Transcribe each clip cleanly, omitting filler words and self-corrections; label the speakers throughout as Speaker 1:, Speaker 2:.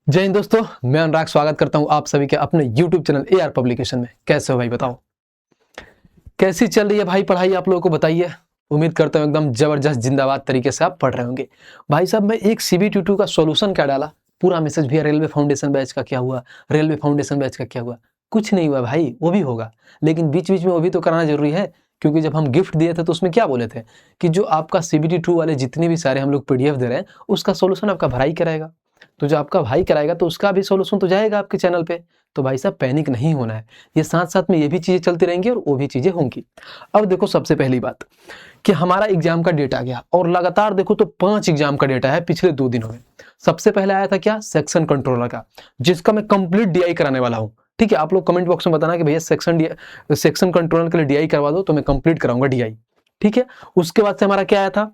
Speaker 1: जय हिंद दोस्तों, मैं अनुराग स्वागत करता हूं आप सभी के अपने YouTube चैनल AR पब्लिकेशन में। कैसे हो भाई, बताओ कैसी चल रही है भाई पढ़ाई आप लोगों को, बताइए। उम्मीद करता हूं एकदम जबरदस्त जिंदाबाद तरीके से आप पढ़ रहे होंगे। भाई साहब, मैं एक CBT2 का सॉल्यूशन क्या डाला, पूरा मैसेज भी है। रेलवे फाउंडेशन बैच का क्या हुआ, रेलवे फाउंडेशन बैच का क्या हुआ, कुछ नहीं हुआ भाई। वो भी होगा, लेकिन बीच बीच में वो भी तो कराना जरूरी है, क्योंकि जब हम गिफ्ट दिए थे तो उसमें क्या बोले थे कि जो आपका CBT2 वाले जितने भी सारे हम लोग PDF दे रहे हैं उसका सॉल्यूशन आपका भाई कराएगा। तो जो आपका भाई कराएगा तो उसका भी सॉल्यूशन तो जाएगा आपके चैनल पे। तो भाई साहब, पैनिक नहीं होना है, ये साथ साथ में ये भी चीजें चलती रहेंगी और वो भी चीजें होंगी। अब देखो, सबसे पहली बात कि हमारा एग्जाम का डेट आ गया और लगातार देखो तो 5 एग्जाम का डेटा है पिछले 2 दिनों में। सबसे पहले आया था क्या, सेक्शन कंट्रोलर का, जिसका मैं कंप्लीट DI कराने वाला हूँ। ठीक है, आप लोग कमेंट बॉक्स में बताना कि भैया सेक्शन कंट्रोलर के लिए DI करवा दो, तो मैं कंप्लीट कराऊंगा DI। ठीक है, उसके बाद से हमारा क्या आया था,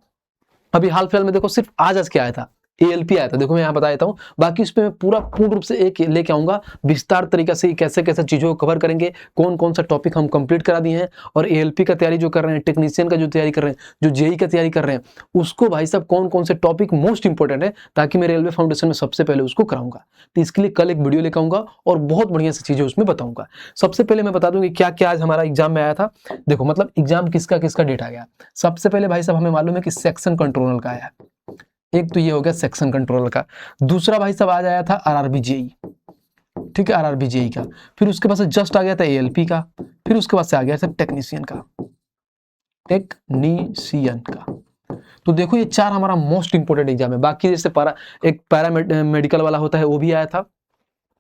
Speaker 1: अभी हाल फिलहाल में देखो सिर्फ आज क्या आया था, ALP आया था। देखो मैं यहाँ बता देता हूँ, बाकी उस पर मैं पूरा पूर्ण रूप से एक लेके आऊंगा विस्तार तरीका से, कैसे कैसे चीजों को कवर करेंगे, कौन कौन सा टॉपिक हम कंप्लीट करा दिए हैं, और ALP का तैयारी जो कर रहे हैं, टेक्नीशियन का जो तैयारी कर रहे हैं, जो JEE का तैयारी कर रहे हैं, उसको भाई साहब कौन कौन से टॉपिक मोस्ट इंपॉर्टेंट है, ताकि मैं रेलवे फाउंडेशन में सबसे पहले उसको कराऊंगा। तो इसके लिए कल एक वीडियो लेकर आऊंगा और बहुत बढ़िया से चीजें उसमें बताऊंगा। सबसे पहले मैं बता दूं कि क्या क्या आज हमारा एग्जाम में आया था। देखो मतलब एग्जाम किसका किसका डेट आ गया। सबसे पहले भाई साहब हमें मालूम है कि सेक्शन कंट्रोलर का आया, एक तो ये हो गया सेक्शन कंट्रोलर का। दूसरा भाई साहब आज आया था RRB JEE, ठीक है, RRB JEE का। फिर उसके बाद से जस्ट आ गया था ALP का। फिर उसके बाद से आ गया था टेक्नीशियन का, टेक्नीशियन का। तो देखो ये 4 हमारा मोस्ट इंपोर्टेंट एग्जाम है। बाकी जैसे एक पैरामेडिकल वाला होता है वो भी आया था।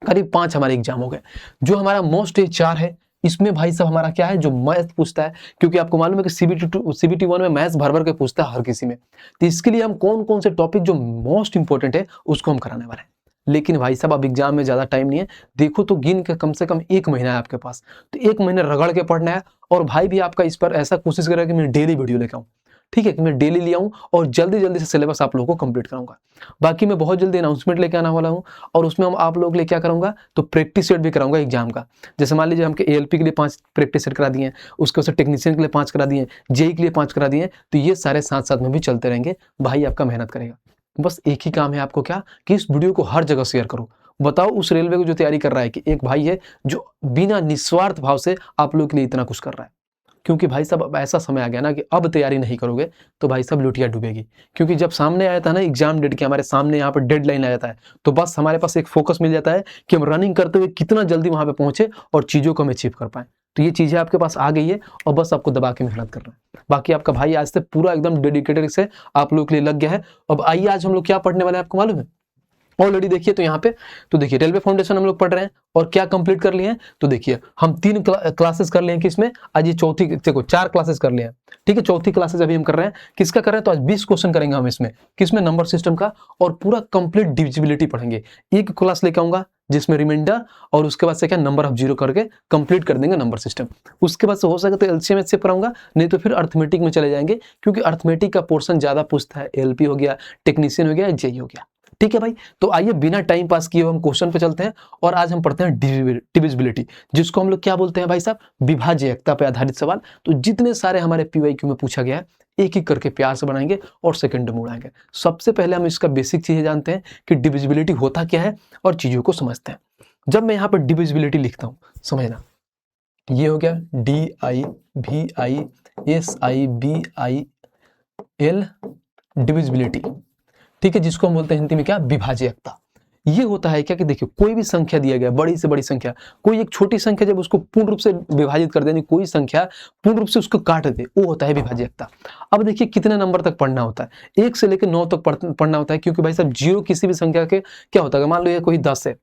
Speaker 1: करीब 5 हमारे एग्जाम हो गए। जो हमारा मोस्ट 4 है, इसमें भाई साहब हमारा क्या है, जो मैथ पूछता है, क्योंकि आपको मालूम है कि CBT1 में मैथ्स भर भर के पूछता है हर किसी में। तो इसके लिए हम कौन कौन से टॉपिक जो मोस्ट इंपॉर्टेंट है उसको हम कराने वाले हैं। लेकिन भाई साहब अब एग्जाम में ज्यादा टाइम नहीं है, देखो तो गिन के कम से कम 1 महीना है आपके पास। तो 1 महीने रगड़ के पढ़ना है। और भाई भी आपका इस पर ऐसा कोशिश करेगा कि मैं डेली वीडियो लेकर आऊँ, ठीक है, कि मैं डेली ले आऊँ और जल्दी जल्दी से सिलेबस आप लोगों को कंप्लीट कराऊंगा। बाकी मैं बहुत जल्दी अनाउंसमेंट लेके आने वाला हूँ, और उसमें हम आप लोग के लिए क्या करूंगा, तो प्रैक्टिस सेट भी कराऊंगा एग्जाम का। जैसे मान लीजिए हमके ALP के लिए 5 प्रैक्टिस सेट करा दिए, उसके बाद टेक्नीशियन के लिए 5 करा दिए, JEE के लिए 5 करा दिए। तो ये सारे साथ साथ में भी चलते रहेंगे। भाई आपका मेहनत करेगा, बस एक ही काम है आपको, क्या कि इस वीडियो को हर जगह शेयर करो। बताओ उस रेलवे को जो तैयारी कर रहा है कि एक भाई है जो बिना निस्वार्थ भाव से आप लोग के लिए इतना कुछ कर रहा है। क्योंकि भाई साहब अब ऐसा समय आ गया ना कि अब तैयारी नहीं करोगे तो भाई साहब लुटिया डूबेगी। क्योंकि जब सामने आया था ना एग्जाम डेट के, हमारे सामने यहाँ पर डेडलाइन आ जाता है, तो बस हमारे पास एक फोकस मिल जाता है कि हम रनिंग करते हुए कितना जल्दी वहां पे पहुंचे और चीजों को हम अचीव कर पाए। तो ये चीजें आपके पास आ गई है और बस आपको दबा के मेहनत करना है। बाकी आपका भाई आज से पूरा एकदम डेडिकेटेड से आप लोग के लिए लग गया है। अब आइए आज हम लोग क्या पढ़ने वाले हैं, आपको मालूम है ऑलरेडी। देखिए तो यहाँ पे, तो देखिए रेलवे फाउंडेशन हम लोग पढ़ रहे हैं और क्या कंप्लीट कर लिए हैं। तो देखिए हम 3 क्लासेस कर लिए हैं, किसमें, आज ये चौथी, देखो 4 क्लासेस कर लिए हैं, ठीक है। चौथी क्लासेस अभी हम कर रहे हैं, किसका कर रहे हैं, तो आज 20 क्वेश्चन करेंगे हम इसमें, किसमें, नंबर सिस्टम का। और पूरा कंप्लीट डिविजिबिलिटी पढ़ेंगे। एक क्लास लेकर आऊंगा जिसमें रिमाइंडर, और उसके बाद से क्या नंबर ऑफ जीरो करके कंप्लीट कर देंगे नंबर सिस्टम। उसके बाद से हो सके तो LCM से पढ़ाऊंगा, नहीं तो फिर अर्थमेटिक में चले जाएंगे, क्योंकि अर्थमेटिक का पोर्शन ज्यादा पूछता है। ALP हो गया, टेक्नीशियन हो गया, JEE हो गया, ठीक है भाई। तो आइए बिना टाइम पास किए हम क्वेश्चन पे चलते हैं। और आज हम पढ़ते हैं डिविजिबिलिटी, जिसको हम लोग क्या बोलते हैं भाई साहब, विभाज्यता पे आधारित सवाल। तो जितने सारे हमारे PYQ में पूछा गया है, एक एक करके प्यार से बनाएंगे और सेकंड में उड़ाएंगे। सबसे पहले हम इसका बेसिक चीजें जानते हैं कि डिविजिबिलिटी होता क्या है और चीजों को समझते हैं। जब मैं यहाँ पर डिविजिबिलिटी लिखता हूँ, समझना, ये हो गया DIVISIBIL, डिविजिबिलिटी, ठीक है, जिसको हम बोलते हैं हिंदी में क्या, विभाज्यता। ये होता है क्या कि देखिए कोई भी संख्या दिया गया, बड़ी से बड़ी संख्या, कोई एक छोटी संख्या जब उसको पूर्ण रूप से विभाजित कर देनी, कोई संख्या पूर्ण रूप से उसको काट दे, वो होता है विभाज्यता। अब देखिए कितने नंबर तक पढ़ना होता है, 1 से लेकर 9 तक पढ़ना होता है, क्योंकि भाई साहब जीरो किसी भी संख्या के क्या होता है, मान लो ये कोई 10 है,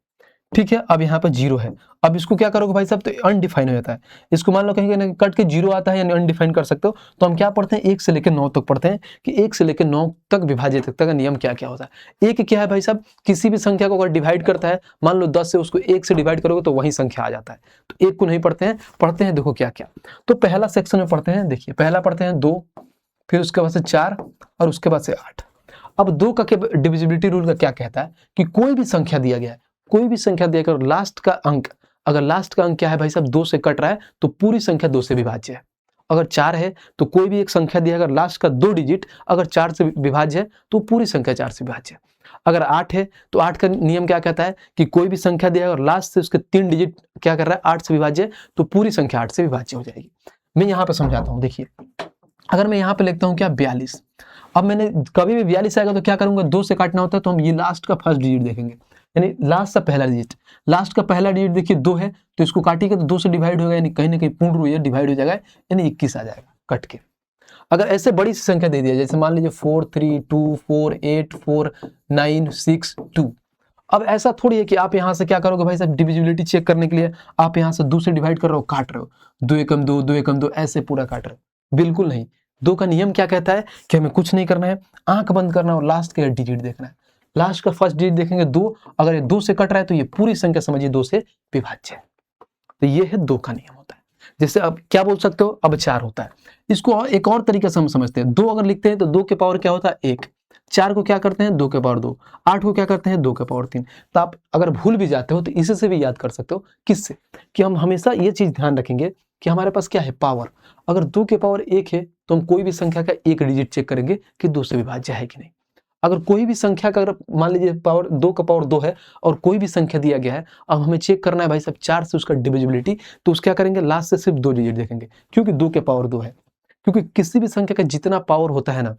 Speaker 1: ठीक है, अब यहाँ पर 0 है। अब इसको क्या करोगे भाई साहब, तो अनडिफाइन हो जाता है। इसको मान लो कहीं ना कट के 0 आता है, यानी अनडिफाइन कर सकते हो। तो हम क्या पढ़ते हैं, 1 से लेकर 9 तक पढ़ते हैं कि 1 से लेकर 9 तक विभाज्यता का नियम क्या क्या होता है। एक क्या है भाई साहब, किसी भी संख्या को अगर डिवाइड करता है, मान लो 10 से उसको 1 से डिवाइड करोगे तो वही संख्या आ जाता है। तो 1 को नहीं पढ़ते हैं देखो क्या क्या। तो पहला सेक्शन में पढ़ते हैं, देखिए पहला पढ़ते हैं 2, फिर उसके बाद से 4 और उसके बाद से 8। अब 2 का डिविजिबिलिटी रूल का क्या कहता है कि कोई भी संख्या दिया गया है, कोई भी संख्या देकर लास्ट का अंक, अगर लास्ट का अंक क्या है भाई साहब, 2 से कट रहा है, तो पूरी संख्या 2 से विभाज्य है। अगर 4 है तो कोई भी एक संख्या दिया, अगर लास्ट का 2 डिजिट अगर 4 से विभाज्य है तो पूरी संख्या 4 से विभाज्य है। अगर 8 है तो 8 का नियम क्या कहता है कि कोई भी संख्या दिया और लास्ट से उसके 3 डिजिट क्या कर रहा है 8 से विभाज्य, तो पूरी संख्या 8 से विभाज्य हो जाएगी। मैं यहाँ पे समझाता हूँ, देखिए अगर मैं यहाँ पे लिखता हूँ क्या 42, अब मैंने कभी भी 42 आएगा तो क्या करूंगा, 2 से काटना होता है तो हम ये लास्ट का फर्स्ट डिजिट देखेंगे, यानी लास्ट का पहला डिजिट, लास्ट का पहला डिजिट देखिए 2 है तो इसको काटिएगा तो 2 से डिवाइड होगा, यानी कहीं ना कहीं पूर्ण रूप डिवाइड हो जाएगा, यानी 21 आ जाएगा कट के। अगर ऐसे बड़ी सी संख्या दे दिया जैसे मान लीजिए 4 3 2 4 8 4 9 6 2, अब ऐसा थोड़ी है कि आप यहाँ से क्या करोगे भाई साहब, डिविजिबिलिटी चेक करने के लिए आप यहाँ से 2 से डिवाइड कर रहे हो, काट रहे हो, 2 एकम 2 2 एकम 2 ऐसे पूरा काट रहे हो, बिल्कुल नहीं। 2 का नियम क्या कहता है कि हमें कुछ नहीं करना है, आंख बंद करना है और लास्ट के डिजिट देखना है, लास्ट का फर्स्ट डिजिट देखेंगे 2, अगर ये 2 से कट रहा है तो ये पूरी संख्या समझिए 2 से विभाज्य है, तो ये है 2 का नियम होता है। जैसे अब क्या बोल सकते हो, अब 4 होता है, इसको एक और तरीके से हम समझते हैं, 2 अगर लिखते हैं तो 2 के पावर क्या होता है 1, 4 को क्या करते हैं 2 के पावर 2, 8 को क्या करते हैं 2 के पावर 3, तो आप अगर भूल भी जाते हो तो इसी से भी याद कर सकते हो, किससे कि हम हमेशा ये चीज ध्यान रखेंगे कि हमारे पास क्या है पावर, अगर 2 के पावर 1 है तो हम कोई भी संख्या का एक डिजिट चेक करेंगे कि 2 से विभाज्य है कि नहीं। अगर कोई भी संख्या का अगर मान लीजिए पावर 2 का पावर 2 है और कोई भी संख्या दिया गया है, अब हमें चेक करना है भाई साहब 4 से उसका डिविजिबिलिटी, तो उसका करेंगे लास्ट से सिर्फ 2 डिजिट देखेंगे, क्योंकि 2 के पावर 2 है, क्योंकि किसी भी संख्या का जितना पावर होता है ना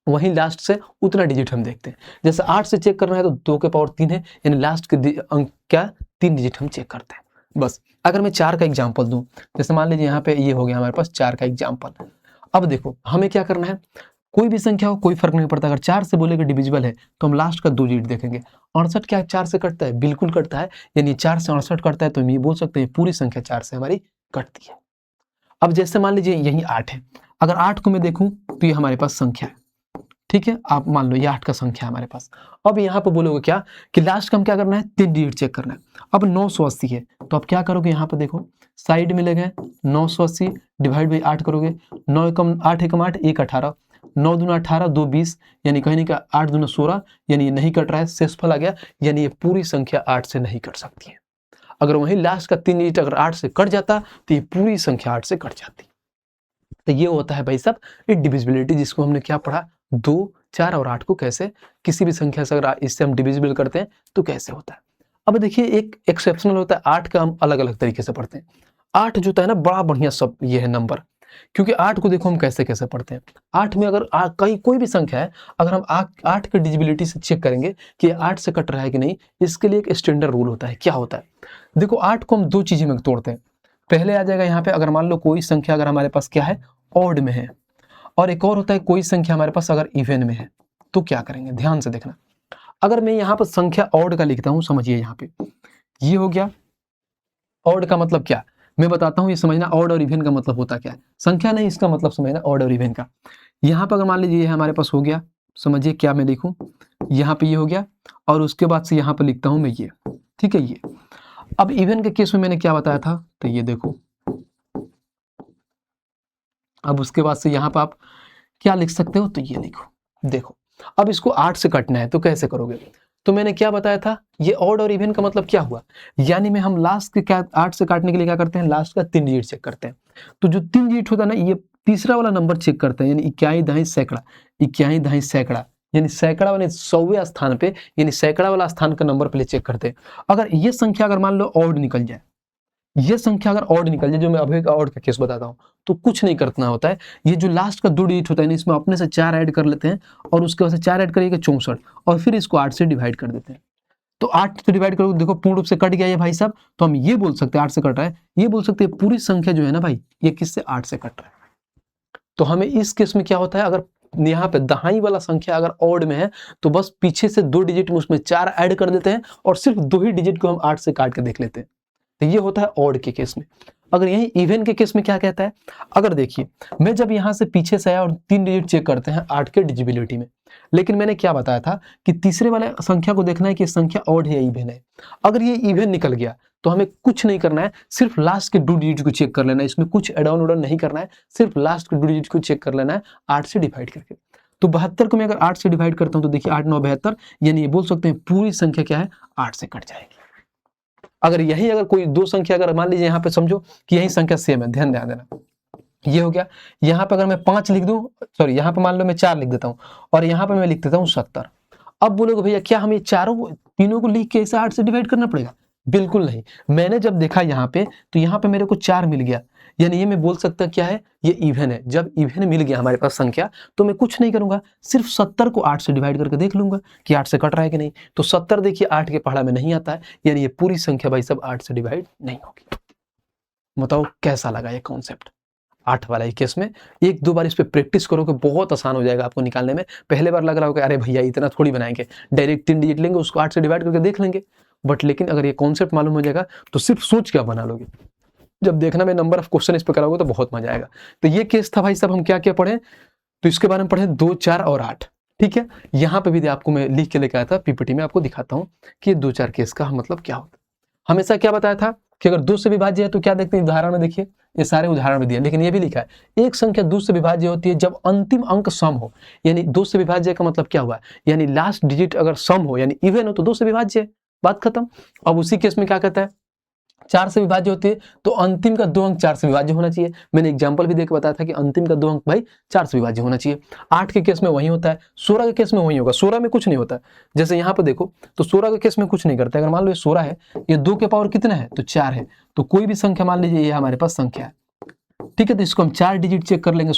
Speaker 1: वहीं लास्ट से उतना डिजिट हम देखते हैं। जैसे 8 से चेक करना है तो 2 के पावर 3 है, यानी लास्ट के अंक क्या 3 डिजिट हम चेक करते हैं बस। अगर मैं 4 का एग्जाम्पल दूं, जैसे मान लीजिए यहाँ पे ये हो गया हमारे पास 4 का एग्जाम्पल, अब देखो हमें क्या करना है, कोई भी संख्या हो कोई फर्क नहीं पड़ता, अगर 4 से बोले कि डिविजिबल है तो हम लास्ट का 2 डिजिट देखेंगे। 68 क्या 4 से कटता है, बिल्कुल कटता है, यानी 4 से 68 कटता है तो हम ये बोल सकते हैं पूरी संख्या 4 से हमारी कटती है। अब जैसे मान लीजिए यही 8 है, अगर 8 को मैं देखूं तो ये हमारे पास संख्या है, ठीक है, आप मान लो ये 8 का संख्या है हमारे पास। अब यहाँ पे बोलोगे क्या कि लास्ट का हम क्या करना है 3 डिजिट चेक करना है। अब 980 है तो आप क्या करोगे, यहाँ पे देखो साइड में लगे 980 डिवाइड बाई 8 करोगे, 9 एकम 8 एकम 8 1 18, 9 दूना 18 2 20, यानी कहीं नहीं का 8 दूना 16, यानी ये नहीं कट रहा है, शेषफल आ गया, यानी ये पूरी संख्या 8 से नहीं कट सकती है। अगर वही लास्ट का 3 डिजिट अगर 8 से कट जाता तो ये पूरी संख्या 8 से कट जाती। तो ये होता है भाई साहब ये डिविजिबिलिटी, जिसको हमने क्या पढ़ा 2 4 और 8 को कैसे किसी भी संख्या से अगर इससे हम डिविजिबल करते हैं तो कैसे होता है। अब देखिए एक एक्सेप्शनल होता है, 8 का हम अलग अलग तरीके से पढ़ते हैं। 8 जो होता है ना बड़ा बढ़िया सब ये है नंबर, क्योंकि 8 को देखो हम कैसे कैसे पढ़ते हैं। 8 में अगर कहीं कोई भी संख्या है, अगर हम 8 के डिविजिबिलिटी से चेक करेंगे कि 8 से कट रहा है कि नहीं, इसके लिए एक स्टैंडर्ड रूल होता है। क्या होता है देखो, 8 को हम 2 चीजें में तोड़ते हैं। पहले आ जाएगा यहाँ पे, अगर मान लो कोई संख्या अगर हमारे पास क्या है ऑड में है, और एक और होता है कोई संख्या हमारे पास अगर इवन में है, तो क्या करेंगे ध्यान से देखना। अगर मैं यहाँ पर संख्या ऑड का लिखता हूँ, समझिए यहाँ पे ये हो गया ऑड का मतलब क्या, मैं बताता हूँ, ये समझना ऑड और इवन का मतलब होता क्या है, संख्या नहीं इसका मतलब समझना ऑड और इवन का। यहाँ पर अगर मान लीजिए ये हमारे पास हो गया, समझिए क्या मैं लिखूं, यहाँ पे ये हो गया और उसके बाद से यहाँ पे लिखता हूं मैं ये, ठीक है ये। अब इवन के केस में मैंने क्या बताया था, तो ये देखो, अब उसके बाद से यहाँ पर आप क्या लिख सकते हो, तो ये लिखो, देखो अब इसको 8 से काटना है तो कैसे करोगे, तो मैंने क्या बताया था, ये ऑड और इवन का मतलब क्या हुआ, यानी में हम लास्ट के क्या 8 से काटने के लिए क्या करते हैं, लास्ट का 3 डिजिट चेक करते हैं। तो जो 3 डिजिट होता है ना, ये तीसरा वाला नंबर चेक करते हैं, यानी 21 दहाई सैकड़ा, 21 दहाई सैकड़ा, यानी सैकड़ा वाले 100वें स्थान पे, यानी सैकड़ा वाला स्थान का नंबर पहले चेक करते हैं। अगर ये संख्या अगर मान लो ऑड निकल जाए, ये संख्या अगर ऑड निकल जाए, जो मैं अभी का ऑड का केस बताता हूँ, तो कुछ नहीं करना होता है, ये जो लास्ट का 2 डिजिट होता है ना, इसमें अपने से 4 ऐड कर लेते हैं और उसके बाद से 4 ऐड करिएगा 64, और फिर इसको 8 से डिवाइड कर देते हैं। तो 8 से डिवाइड करोगे, देखो पूर्ण रूप से कट गया ये भाई साहब, तो हम ये बोल सकते हैं 8 से कट रहा है, ये बोल सकते हैं पूरी संख्या जो है ना भाई, ये किससे 8 से कट रहा है। तो हमें इस केस में क्या होता है, अगर यहाँ पे दहाई वाला संख्या अगर ऑड में है तो बस पीछे से 2 डिजिट में उसमें 4 ऐड कर देते हैं और सिर्फ 2 ही डिजिट को हम 8 से काट के देख लेते हैं। तो ये होता है ऑड के केस में। अगर यही इवन के केस में क्या कहता है, अगर देखिए मैं जब यहाँ से पीछे से आया और 3 डिजिट चेक करते हैं 8 के डिजिबिलिटी में, लेकिन मैंने क्या बताया था कि तीसरे वाले संख्या को देखना है कि संख्या ऑड है या इवन है। अगर ये इवन निकल गया तो हमें कुछ नहीं करना है, सिर्फ लास्ट के 2 डिजिट को चेक कर लेना है, इसमें कुछ एड ऑन उडन नहीं करना है, सिर्फ लास्ट के 2 डिजिट को चेक कर लेना है 8 से डिवाइड करके। तो 72 को मैं अगर 8 से डिवाइड करता हूं तो देखिए 8 9 72, यानी ये बोल सकते हैं पूरी संख्या क्या है 8 से कट जाएगी। अगर यही अगर कोई 2 संख्या अगर मान लीजिए यहाँ पे समझो कि यही संख्या सेम है, ध्यान देना, ये हो गया, यहाँ पे अगर मैं 5 लिख दूं, सॉरी यहाँ पे मान लो मैं 4 लिख देता हूँ और यहाँ पे मैं लिख देता हूँ 70, अब बोलोगे भैया क्या हमें चारों तीनों को लिख के ऐसा 8 से डिवाइड करना पड़ेगा? बिल्कुल नहीं। मैंने जब देखा यहाँ पे तो यहाँ पे मेरे को 4 मिल गया, यानी ये मैं बोल सकता क्या है, ये इवन है। जब इवन मिल गया हमारे पास संख्या तो मैं कुछ नहीं करूंगा, सिर्फ 70 को 8 से डिवाइड करके देख लूंगा कि 8 से कट रहा है कि नहीं। तो 70 देखिए 8 के पहाड़ा में नहीं आता है, यानी ये पूरी संख्या भाई सब 8 से डिवाइड नहीं होगी। बताओ कैसा लगा ये कॉन्सेप्ट 8 वाला केस में? एक दो बार इस पे प्रैक्टिस करोगे, बहुत आसान हो जाएगा आपको निकालने में। पहले बार लग रहा होगा अरे भैया इतना थोड़ी बनाएंगे, डायरेक्ट 3 डिजिट लेंगे उसको 8 से डिवाइड करके देख लेंगे। बट लेकिन अगर ये कॉन्सेप्ट मालूम हो जाएगा तो सिर्फ सोच क्या बना लोगे, जब देखना में नंबर ऑफ क्वेश्चन इस पे कराओगे तो बहुत मजा आएगा। तो ये केस था भाई साहब, हम क्या क्या पढ़े तो इसके बारे में पढ़े 2, 4 और 8। ठीक है, यहाँ पे भी आपको मैं लिख के लेके आया था, पीपीटी में आपको दिखाता हूँ कि 2, 4 केस का मतलब क्या होता है। हमेशा क्या बताया था कि अगर 2 से विभाज्य है तो क्या देखते हैं, उदाहरण में देखिए, ये सारे उदाहरण में दिए, लेकिन ये भी लिखा है एक संख्या 2 से विभाज्य होती है जब अंतिम अंक सम हो। यानी 2 से विभाज्य का मतलब क्या हुआ, यानी लास्ट डिजिट अगर सम हो यानी इवन हो तो 2 से विभाज्य है, बात खत्म। अब उसी केस में क्या कहता है, 4 से विभाज्य होती है तो अंतिम का 2 अंक 4 से विभाज्य होना चाहिए। मैंने एग्जांपल भी देकर बताया था कि अंतिम का 2 अंक भाई 4 से विभाज्य होना चाहिए। 8 के केस में वही होता है, 16 के केस में वही होगा। 16 में कुछ नहीं होता, जैसे यहाँ पे देखो तो 16 के केस में कुछ नहीं करता। अगर मान लो ये 16 है, ये 2 के पावर कितना है तो 4 है, तो कोई भी संख्या मान लीजिए ये हमारे पास संख्या है, ठीक है, तो इसको हम 4 डिजिट चेक कर लेंगे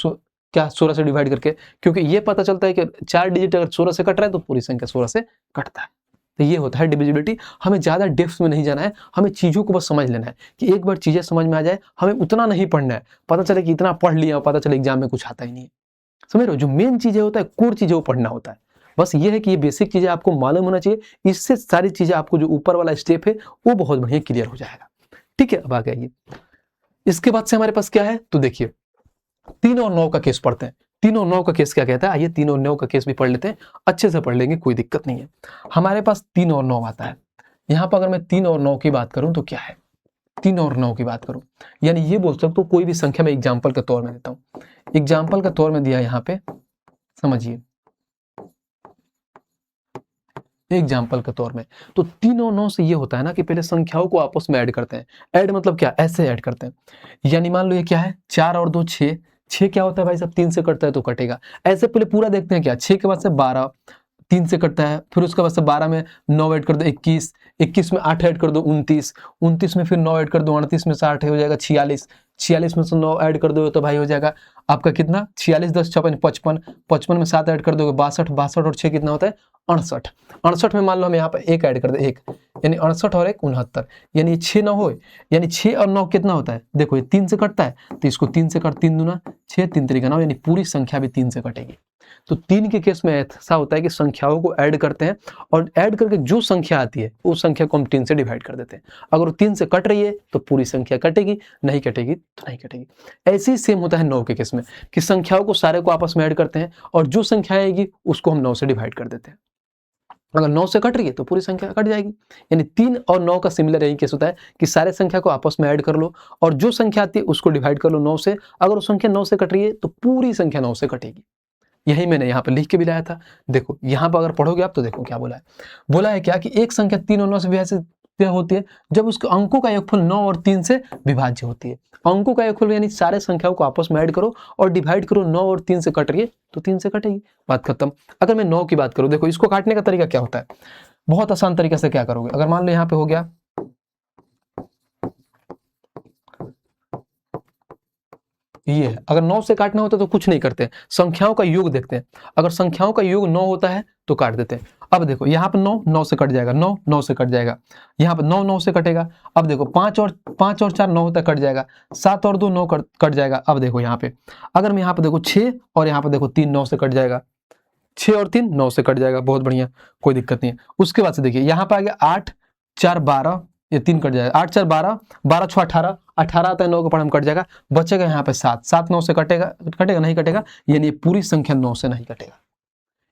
Speaker 1: क्या 16 से डिवाइड करके, क्योंकि ये पता चलता है कि 4 डिजिट अगर 16 से कट रहा है तो पूरी संख्या 16 से कटता है। तो ये होता है डिविजिबिलिटी। हमें ज़्यादा डेप्थ में नहीं जाना है, हमें चीज़ों को बस समझ लेना है कि एक बार चीज़ें समझ में आ जाए, हमें उतना नहीं पढ़ना है, पता चले कि इतना पढ़ लिया, पता चले एग्जाम में कुछ आता ही नहीं है। समझ रहे हो, जो मेन चीज़ें होता है, कोर चीज़ें वो पढ़ना होता है। बस ये है कि ये बेसिक चीज़ें आपको मालूम होना चाहिए, इससे सारी चीज़ें आपको जो ऊपर वाला स्टेप है वो बहुत बढ़िया क्लियर हो जाएगा। ठीक है, अब आ गया ये। इसके बाद से हमारे पास क्या है तो देखिए 3 और 9 का केस पढ़ते हैं। 3 और 9 का केस क्या कहता है, आइए 3 और 9 का केस भी पढ़ लेते हैं, अच्छे से पढ़ लेंगे, कोई दिक्कत नहीं है। हमारे पास 3 और 9 आता है। यहाँ पर अगर मैं 3 और 9 की बात करूं तो क्या है, 3 और 9 की बात करूं यानी ये बोल सकता हूं कोई भी संख्या में एग्जाम्पल के तौर में देता हूं। एग्जाम्पल का तौर में दिया यहाँ पे, समझिए एग्जाम्पल के तौर में, तो 3 और 9 से ये होता है ना कि पहले संख्याओं को आपस में ऐड करते हैं। ऐड मतलब क्या, ऐसे ऐड करते हैं। यानी मान लो ये क्या है, 4 और 2 6, 6 क्या होता है भाई साहब, 3 से कटता है तो कटेगा। ऐसे पहले पूरा देखते हैं क्या, 6 के बाद से 12, 3 से कटता है, फिर उसके बाद से 12 में 9 ऐड कर दो 21, 21 में 8 ऐड कर दो 29, 29 में फिर 9 ऐड कर दो 38 में से 8 हो जाएगा 46, 46 में से 9 ऐड कर दो तो भाई हो जाएगा आपका कितना 46 10 56 55, 55 में 7 ऐड कर दोगे 62, 62 और 6 कितना होता है 68, 68 में मान लो हम यहाँ पर 1 ऐड कर दे 1, यानी 68 और 1 69, यानी 6 9 हो, यानी 6 और 9 कितना होता है, देखो ये 3 से कटता है तो इसको 3 से कट 3 दूना 6, 3 तरीका 9, यानी पूरी संख्या भी 3 से कटेगी। तो 3 के केस में ऐसा होता है कि संख्याओं को ऐड करते हैं और ऐड करके जो संख्या आती है उस संख्या को हम 3 से डिवाइड कर देते हैं। अगर वो 3 से कट रही है तो पूरी संख्या कटेगी, नहीं कटेगी तो नहीं कटेगी। ऐसे ही सेम होता है 9 के केस में कि संख्याओं को सारे को आपस में ऐड करते हैं और जो संख्या आएगी उसको हम 9 से डिवाइड कर देते हैं। अगर 9 से कट रही है तो पूरी संख्या कट जाएगी। यानी 3 और 9 का सिमिलर यही केस होता है कि सारे संख्या को आपस में ऐड कर लो और जो संख्या आती है उसको डिवाइड कर लो 9 से। अगर वो संख्या 9 से कट रही है तो पूरी संख्या 9 से कटेगी। यही मैंने यहाँ पे लिख के भी लाया था। देखो यहाँ पर अगर पढ़ोगे आप तो देखो क्या बोला है, बोला है क्या कि एक संख्या 3 और 9 से विभाज्य होती है जब उसके अंकों का योगफल 9 और 3 से विभाज्य होती है। अंकों का योगफल यानी सारे संख्याओं को आपस में ऐड करो और डिवाइड करो, 9 और 3 से कट रही है तो 3 से कटेगी, बात खत्म। अगर मैं 9 की बात करूं, देखो इसको काटने का तरीका क्या होता है, बहुत आसान तरीके से क्या करोगे, अगर मान लो यहाँ पे हो गया ये है, अगर 9 से काटना होता है तो कुछ नहीं करते, संख्याओं का योग देखते हैं। अगर संख्याओं का योग 9 होता है तो काट देते हैं। अब देखो यहाँ पर 9 9 से कट जाएगा, 9 9 से कट जाएगा, यहाँ पर 9 9 से कटेगा। अब देखो 5 और 4 9 होता है कट जाएगा, 7 और 2 9 कट जाएगा। अब देखो यहाँ पे अगर मैं यहाँ पे देखो 6 और यहाँ पे देखो 3 9 से कट जाएगा, 6 और 3 9 से कट जाएगा, बहुत बढ़िया, कोई दिक्कत नहीं है। उसके बाद से देखिए यहाँ पे आ गया 8 4 12, ये 3 कट जाएगा, 8 4 12, 12 6 18, 18 आता है 9 का पढ़म कट जाएगा, बचेगा यहाँ पे 7, 7 9 से कटेगा नहीं कटेगा, यानी पूरी संख्या 9 से नहीं कटेगा।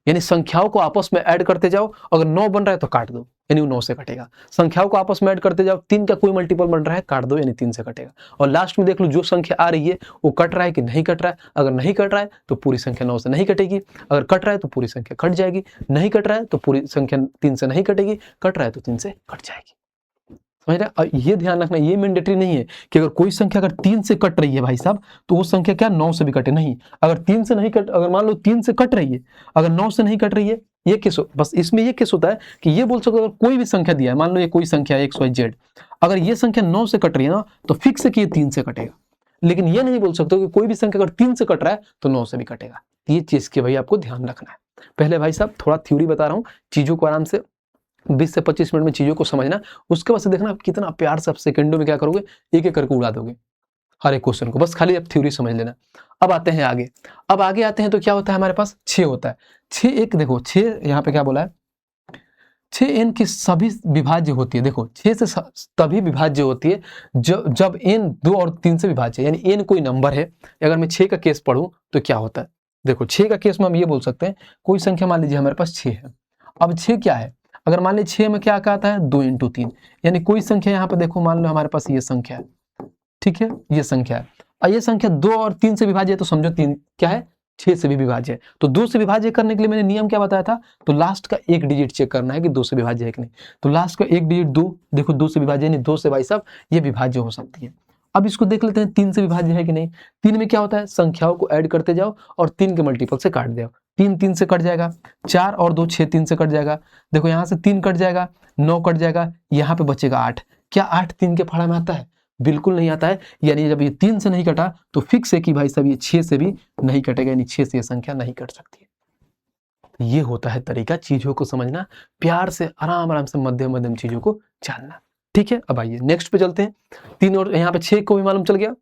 Speaker 1: यानी संख्याओं को आपस में ऐड करते जाओ, अगर 9 बन रहा है तो काट दो, यानी वो 9 से कटेगा। संख्याओं को आपस में ऐड करते जाओ, 3 का कोई मल्टीपल बन रहा है काट दो, यानी 3 से कटेगा। और लास्ट में देख लो जो संख्या आ रही है वो कट रहा है कि नहीं कट रहा है। अगर नहीं कट रहा है तो पूरी संख्या 9 से नहीं कटेगी, अगर कट रहा है तो पूरी संख्या कट जाएगी, नहीं कट रहा है तो पूरी संख्या 3 से नहीं कटेगी, कट रहा है तो 3 से कट जाएगी। समझ रहे? और ये ध्यान रखना, ये मैंडेटरी नहीं है कि अगर कोई संख्या अगर 3 से कट रही है भाई साहब, तो वो संख्या क्या 9 से भी कटे, नहीं। अगर 3 से नहीं कट, अगर मान लो 3 से कट रही है, अगर 9 से नहीं कट रही है, ये केस बस इसमें ये केस होता है कि ये बोल सको अगर कोई भी संख्या दिया है, मान लो ये कोई संख्या है XYZ, अगर ये संख्या 9 से कट रही है ना, तो फिक्स है कि ये 3 से कटेगा। लेकिन ये नहीं बोल सकते कि कोई भी संख्या अगर 3 से कट रहा है तो 9 से भी कटेगा। ये चीज के भाई आपको ध्यान रखना है। पहले भाई साहब थोड़ा थ्योरी बता रहा हूँ, चीजों को आराम से 20 से 25 मिनट में चीजों को समझना, उसके बाद से देखना आप कितना प्यार से आप सेकंडों में क्या करोगे, एक एक करके उड़ा दोगे हर एक क्वेश्चन को। बस खाली आप थ्योरी समझ लेना। अब आते हैं आगे। अब आगे आते हैं तो क्या होता है हमारे पास 6 होता है। 6 एक देखो 6 यहाँ पे क्या बोला है, 6 n की सभी विभाज्य होती है। देखो 6 से तभी विभाज्य होती है जब n 2 और 3 से विभाज्य है, यानी n कोई नंबर है। अगर मैं 6 का केस पढ़ूं तो क्या होता है, देखो 6 का केस में हम ये बोल सकते हैं, कोई संख्या मान लीजिए हमारे पास 6 है। अब 6 क्या है, अगर मान लीजिए 6 में क्या आता है 2 × 3, यानी कोई संख्या यहाँ पे देखो, मान लो हमारे पास ये संख्या है, ठीक है, ये संख्या है, और ये संख्या 2 और 3 से विभाज्य है, तो समझो 3 क्या है 6 से भी विभाज्य है। तो 2 से विभाज्य करने के लिए मैंने नियम क्या बताया था, तो लास्ट का एक डिजिट चेक करना है कि 2 से विभाज्य है कि नहीं। तो लास्ट का एक डिजिट 2, देखो 2 से विभाज्य नहीं, 2 से भाई साहब ये विभाज्य हो सकती है। अब इसको देख लेते हैं 3 से विभाज्य है कि नहीं। 3 में क्या होता है, संख्याओं को ऐड करते जाओ और 3 के मल्टीपल से काट दो। 3 3 से कट जाएगा, 4 और 2 6 3 से कट जाएगा। देखो यहाँ से 3 कट जाएगा, 9 कट जाएगा, यहाँ पे बचेगा 8। क्या 8 3 के फाड़ा में आता है, बिल्कुल नहीं आता है। यानी जब ये 3 से नहीं कटा तो फिक्स है कि भाई साहब ये 6 से भी नहीं कटेगा, यानी 6 से ये संख्या नहीं कट सकती है। ये होता है तरीका चीजों को समझना, प्यार से आराम आराम से मध्यम मध्यम चीजों को जानना। ठीक है, अब आइए नेक्स्ट पे चलते हैं। 3 और यहाँ पे 6 को भी मालूम चल गया।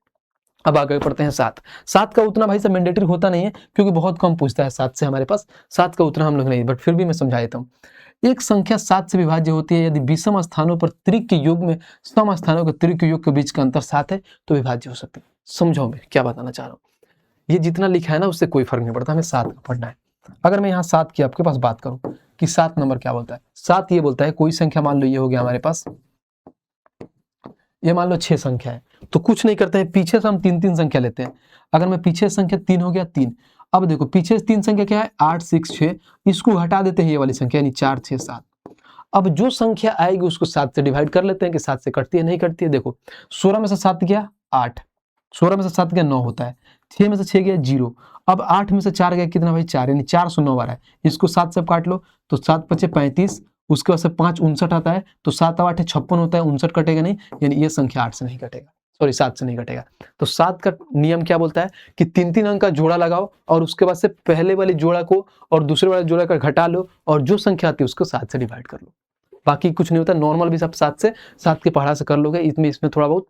Speaker 1: अब आगे पढ़ते हैं 7। 7 का उतना भाई साहब मैंडेटरी होता नहीं है, क्योंकि बहुत कम पूछता है 7 से हमारे पास, 7 का उतना हम लोग नहीं, बट फिर भी मैं समझा देता हूँ। एक संख्या 7 से विभाज्य होती है यदि विषम स्थानों पर त्रिक के योग में सम स्थानों के त्रिक के योग के बीच का अंतर 7 है तो विभाज्य हो सकती है। समझो मैं क्या बताना चाह रहा हूँ, ये जितना लिखा है ना उससे कोई फर्क नहीं पड़ता, हमें 7 का पढ़ना है। अगर मैं यहाँ 7 की आपके पास बात करूं कि 7 नंबर क्या बोलता है, 7 ये बोलता है कोई संख्या, मान लो ये हो गया हमारे पास, ये मान लो 6 संख्या है, तो कुछ नहीं करते हैं, पीछे से हम 3 3 संख्या लेते हैं। अगर मैं पीछे संख्या 3 हो गया 3, अब देखो पीछे 3 संख्या क्या है 8 6 6, इसको हटा देते हैं ये वाली संख्या, यानी 4 6 7। अब जो संख्या आएगी उसको 7 से डिवाइड कर लेते हैं कि 7 से कटती है नहीं कटती है। देखो 16 में से 7 गया 8, 16 में से 7 गया 9 होता है, 6 में से 6 गया 0, अब 8 में से 4 गया कितना भाई 4, यानी 4 से 9 आ रहा है, इसको 7 से काट लो तो 7 5 35, उसके बाद से 5 59 आता है, तो 7 8 56 होता है, 59 कटेगा नहीं, यानी ये संख्या 8 से नहीं कटेगा, सॉरी 7 से नहीं कटेगा। तो 7 का नियम क्या बोलता है कि 3 3 अंक का जोड़ा लगाओ और उसके बाद से पहले वाली जोड़ा को और दूसरे वाले जोड़ा का घटा लो और जो संख्या आती है उसको 7 से डिवाइड कर लो। बाकी कुछ नहीं होता, नॉर्मल भी सब 7 के पढ़ा से कर लोगे। इसमें थोड़ा बहुत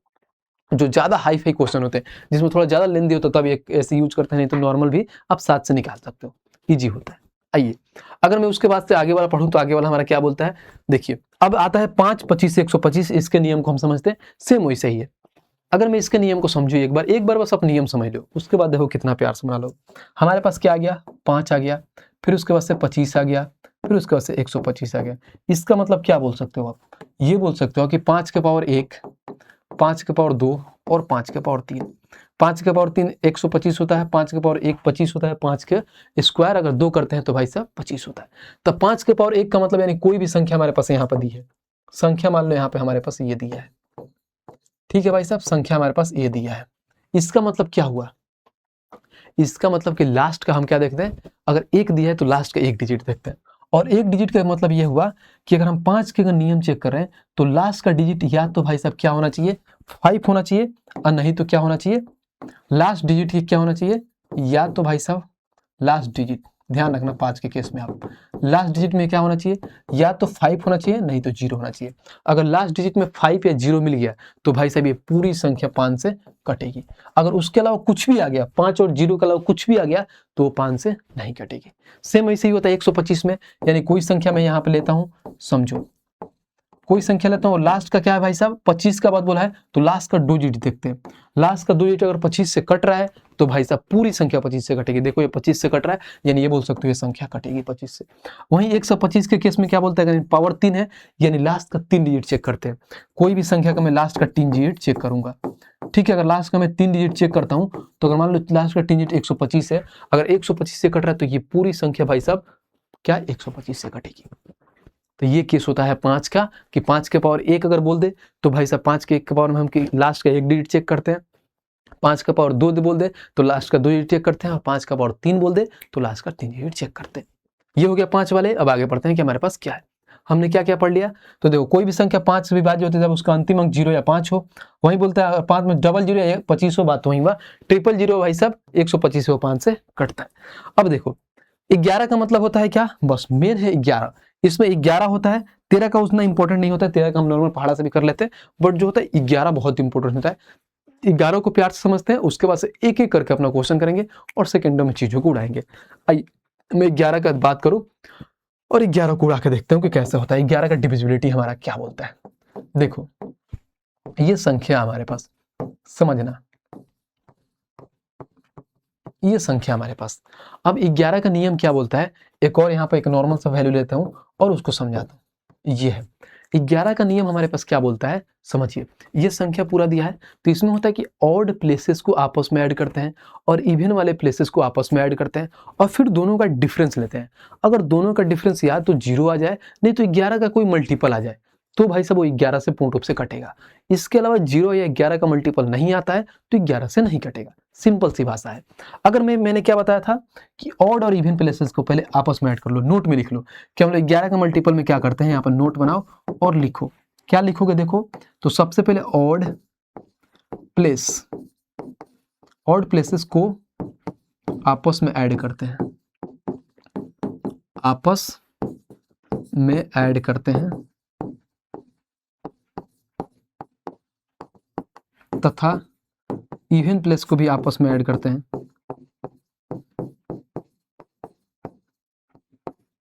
Speaker 1: जो ज्यादा हाई फाई क्वेश्चन होते हैं जिसमें थोड़ा ज्यादा लेंदी होता है तब एक ऐसे यूज करते हैं, नहीं तो नॉर्मल भी आप 7 से निकाल सकते हो, इजी होता है। आइए अगर मैं उसके बाद से आगे वाला पढ़ूं तो आगे वाला हमारा क्या बोलता है, देखिए अब आता है 5 25 से 125, इसके नियम को हम समझते हैं, सेम वैसे ही है। अगर मैं इसके नियम को समझू एक बार बस आप नियम समझ लो, उसके बाद देखो कितना प्यार से बना लो। हमारे पास क्या आ गया 5 आ गया, फिर उसके बाद से 25 आ गया, फिर उसके बाद से 125 आ गया। इसका मतलब क्या बोल सकते हो आप, ये बोल सकते हो कि 5 के पावर 1, 5 के पावर 2 और 5 के पावर 3। 5 के पावर 3 125 होता है, 5 के पावर 1 25 होता है, 5 के स्क्वायर अगर 2 करते हैं तो भाई साहब 25 होता है। तो 5 के पावर 1 का मतलब यानी कोई भी संख्या हमारे पास यहाँ पर दी है, संख्या मान लो यहाँ पे हमारे पास ये दिया है, ठीक है भाई साहब, संख्या हमारे पास ये दिया है। इसका मतलब क्या हुआ, इसका मतलब कि लास्ट का हम क्या देखते हैं, अगर 1 दिया है तो लास्ट का एक डिजिट देखते हैं, और एक डिजिट का मतलब ये हुआ कि अगर हम 5 के अगर नियम चेक कर रहे हैं तो लास्ट का डिजिट या तो भाई साहब क्या होना चाहिए 5 होना चाहिए, और नहीं तो क्या होना चाहिए, लास्ट डिजिट ये क्या होना चाहिए, या तो भाई साहब लास्ट डिजिट, ध्यान रखना 5 के केस में आप लास्ट डिजिट में क्या होना चाहिए, या तो 5 होना चाहिए नहीं तो 0 होना चाहिए। अगर लास्ट डिजिट में 5 या 0 मिल गया तो भाई साहब ये पूरी संख्या 5 से कटेगी। अगर उसके अलावा कुछ भी आ गया, 5 और 0 के अलावा कुछ भी आ गया तो 5 से नहीं कटेगी। सेम ऐसे ही होता है 125 में, यानी कोई संख्या मैं यहाँ पे लेता हूँ, समझो कोई संख्या लेता हूँ, लास्ट का क्या है भाई साहब 25 का बाद बोला है तो लास्ट का 2 डिजिट देखते हैं। लास्ट का 2 डिजिट अगर 25 से कट रहा है तो भाई साहब पूरी संख्या 25 से कटेगी। देखो ये 25 से कट रहा है, यानी ये बोल सकते हो ये संख्या कटेगी 25 से। वहीं 125 के केस में क्या बोलता है, पावर 3 है, यानी लास्ट का 3 डिजिट चेक करते हैं। कोई भी संख्या का मैं लास्ट का 3 डिजिट चेक करूंगा, ठीक है। अगर लास्ट का मैं 3 डिजिट चेक करता हूं तो अगर मान लो लास्ट का 3 डिजिट 125 है, अगर 125 से कट रहा है तो ये पूरी संख्या भाई साहब क्या 125 से कटेगी। तो ये केस होता है 5 का, कि 5 के पावर 1 अगर बोल दे तो भाई साहब 5 के 1 के पावर में हम लास्ट का 1 डिजिट चेक करते हैं, 5 का पावर 2 बोल दे तो लास्ट का 2 डिजिट चेक करते हैं, और 5 का पावर 3 बोल दे तो लास्ट का 3 डिजिट चेक करते हैं। ये हो गया 5 वाले। अब आगे बढ़ते हैं कि हमारे पास क्या है। हमने क्या क्या पढ़ लिया, तो देखो कोई भी संख्या 5 से विभाज्य होती है जब उसका अंतिम अंक 0 या 5 हो, वहीं बोलता है 5 में डबल 0 या 25 हो, बात तो वहीं हुआ। ट्रिपल 0 भाई साहब 125 हो 5 से कटता है। अब देखो 11 का मतलब होता है क्या, बस मेन है 11, इसमें 11 होता है। 13 का उतना इंपॉर्टेंट नहीं होता है, 13 का हम नॉर्मल पहाड़ा से भी कर लेते हैं, बट जो होता है 11 बहुत इंपॉर्टेंट होता है। 11 को प्यार से समझते हैं, उसके बाद से एक एक करके अपना क्वेश्चन करेंगे और सेकंडों में चीजों को उड़ाएंगे। आइए मैं 11 का बात करूं और 11 को उड़ा के देखते हूं कि कैसे होता है। 11 का डिविजिबिलिटी हमारा क्या बोलता है। देखो ये संख्या हमारे पास, समझना ये संख्या हमारे पास, अब 11 का नियम क्या बोलता है, एक और यहाँ पर एक नॉर्मल सा वैल्यू लेता हूं और उसको समझाता हूं। ये है 11 का नियम हमारे पास क्या बोलता है, समझिए। ये संख्या पूरा दिया है, तो इसमें होता है कि ऑड प्लेसेस को आपस में ऐड करते हैं और इवन वाले प्लेसेस को आपस में ऐड करते हैं और फिर दोनों का डिफरेंस लेते हैं। अगर दोनों का डिफरेंस या तो 0 आ जाए, नहीं तो 11 का कोई मल्टीपल आ जाए, तो भाई साहब वो 11 से पूर्ण रूप से कटेगा। इसके अलावा 0 या 11 का मल्टीपल नहीं आता है तो 11 से नहीं कटेगा। सिंपल सी भाषा है। अगर मैंने क्या बताया था कि ऑड और इवन प्लेसेस को पहले आपस में ऐड कर लो, नोट में लिख लो कि हम लोग 11 का मल्टीपल में क्या करते हैं, यहाँ पर नोट बनाओ और लिखो। क्या लिखोगे देखो, तो सबसे पहले ऑड प्लेसेस को आपस में ऐड करते हैं, आपस में ऐड करते हैं तथा इवन प्लेस को भी आपस में ऐड करते हैं,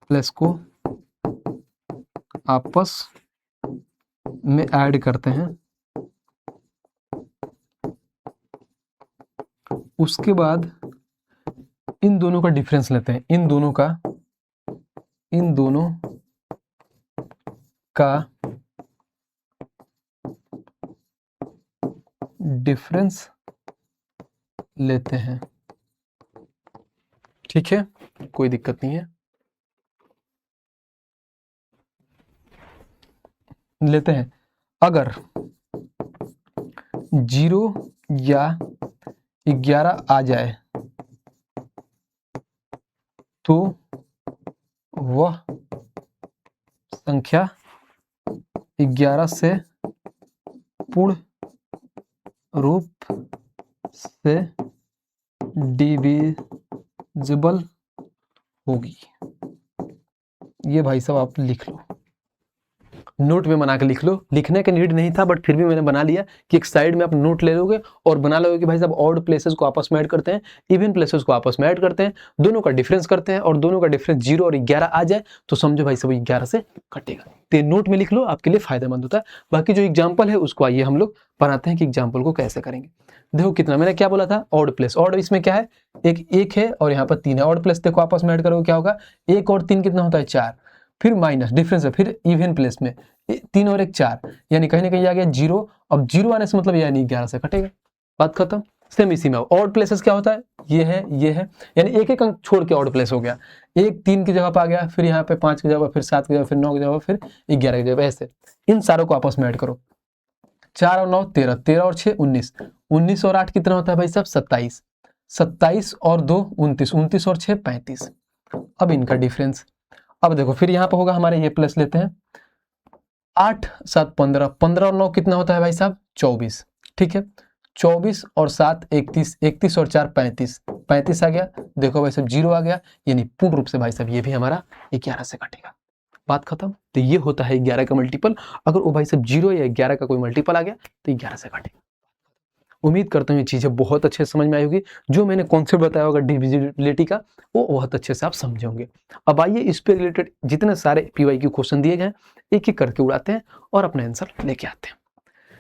Speaker 1: प्लेस को आपस में ऐड करते हैं। उसके बाद इन दोनों का डिफरेंस लेते हैं, इन दोनों का डिफरेंस लेते हैं। ठीक है, कोई दिक्कत नहीं है, लेते हैं। अगर 0 या 11 आ जाए तो वह संख्या 11 से पूर्ण रूप से डिविजिबल होगी। ये भाई साहब आप लिख लो, नोट में बना के लिख लो। लिखने का नीड नहीं था बट फिर भी मैंने बना लिया कि एक साइड में आप नोट ले लोगे और बना लोगे कि भाई साहब ऑड प्लेसेस को आपस में ऐड करते हैं, इवन प्लेसेस को आपस में ऐड करते हैं, दोनों का डिफरेंस करते हैं और दोनों का डिफरेंस 0 और 11 आ जाए तो समझो भाई साहब 11 से कटेगा। तो नोट में लिख लो, आपके लिए फायदेमंद होता है। बाकी जो एग्जाम्पल है उसको आइए हम लोग बनाते हैं कि एग्जाम्पल को कैसे करेंगे। देखो कितना मैंने क्या बोला था, ऑड प्लेस। ऑड इसमें क्या है, एक है और यहाँ पर 3 है। ऑड प्लेस देखो आपस में ऐड करोगे क्या होगा, 1 और 3 कितना होता है 4, फिर माइनस डिफरेंस है, फिर इवन प्लेस में 3 और 1 4, यानी कहीं ना कहीं आ गया 0। अब 0 आने से मतलब यानी 11 से कटेगा, बात खत्म। सेम इसी में ऑड प्लेसेस क्या होता है, ये है यानी एक एक अंक छोड़ के ऑड प्लेस हो गया। 1 3 की जगह पर आ गया, फिर यहाँ पे 5 की जगह, फिर 7 की जगह, फिर 9 की जगह, फिर 11 की जगह, ऐसे इन सारों को आपस में ऐड करो। 4 और 9 13, 13 और 6 19, 19 और 8 कितना होता है भाई साहब 27, 27 और 2 29, 29 और 6 35। अब इनका डिफरेंस, अब देखो फिर यहाँ पर होगा हमारे, ये प्लस लेते हैं, 8 7 15, 15 और 9 कितना होता है भाई साहब 24। ठीक है, 24 और 7 31, 31 और 4 35, 35 आ गया। देखो भाई साहब 0 आ गया, यानी पूर्ण रूप से भाई साहब ये भी हमारा 11 से कटेगा, बात खत्म। तो ये होता है 11 का मल्टीपल। अगर वो भाई साहब 0 या 11 का कोई मल्टीपल आ गया तो 11 से कटेगा। उम्मीद करता हूँ ये चीजें बहुत अच्छे से समझ में आई होगी। जो मैंने कॉन्सेप्ट बताया होगा डिविजिबिलिटी का, वो बहुत अच्छे से आप समझे होंगे। अब आइए इस पे रिलेटेड जितने सारे PYQ क्वेश्चन दिए गए एक एक करके उड़ाते हैं और अपना आंसर लेके आते हैं।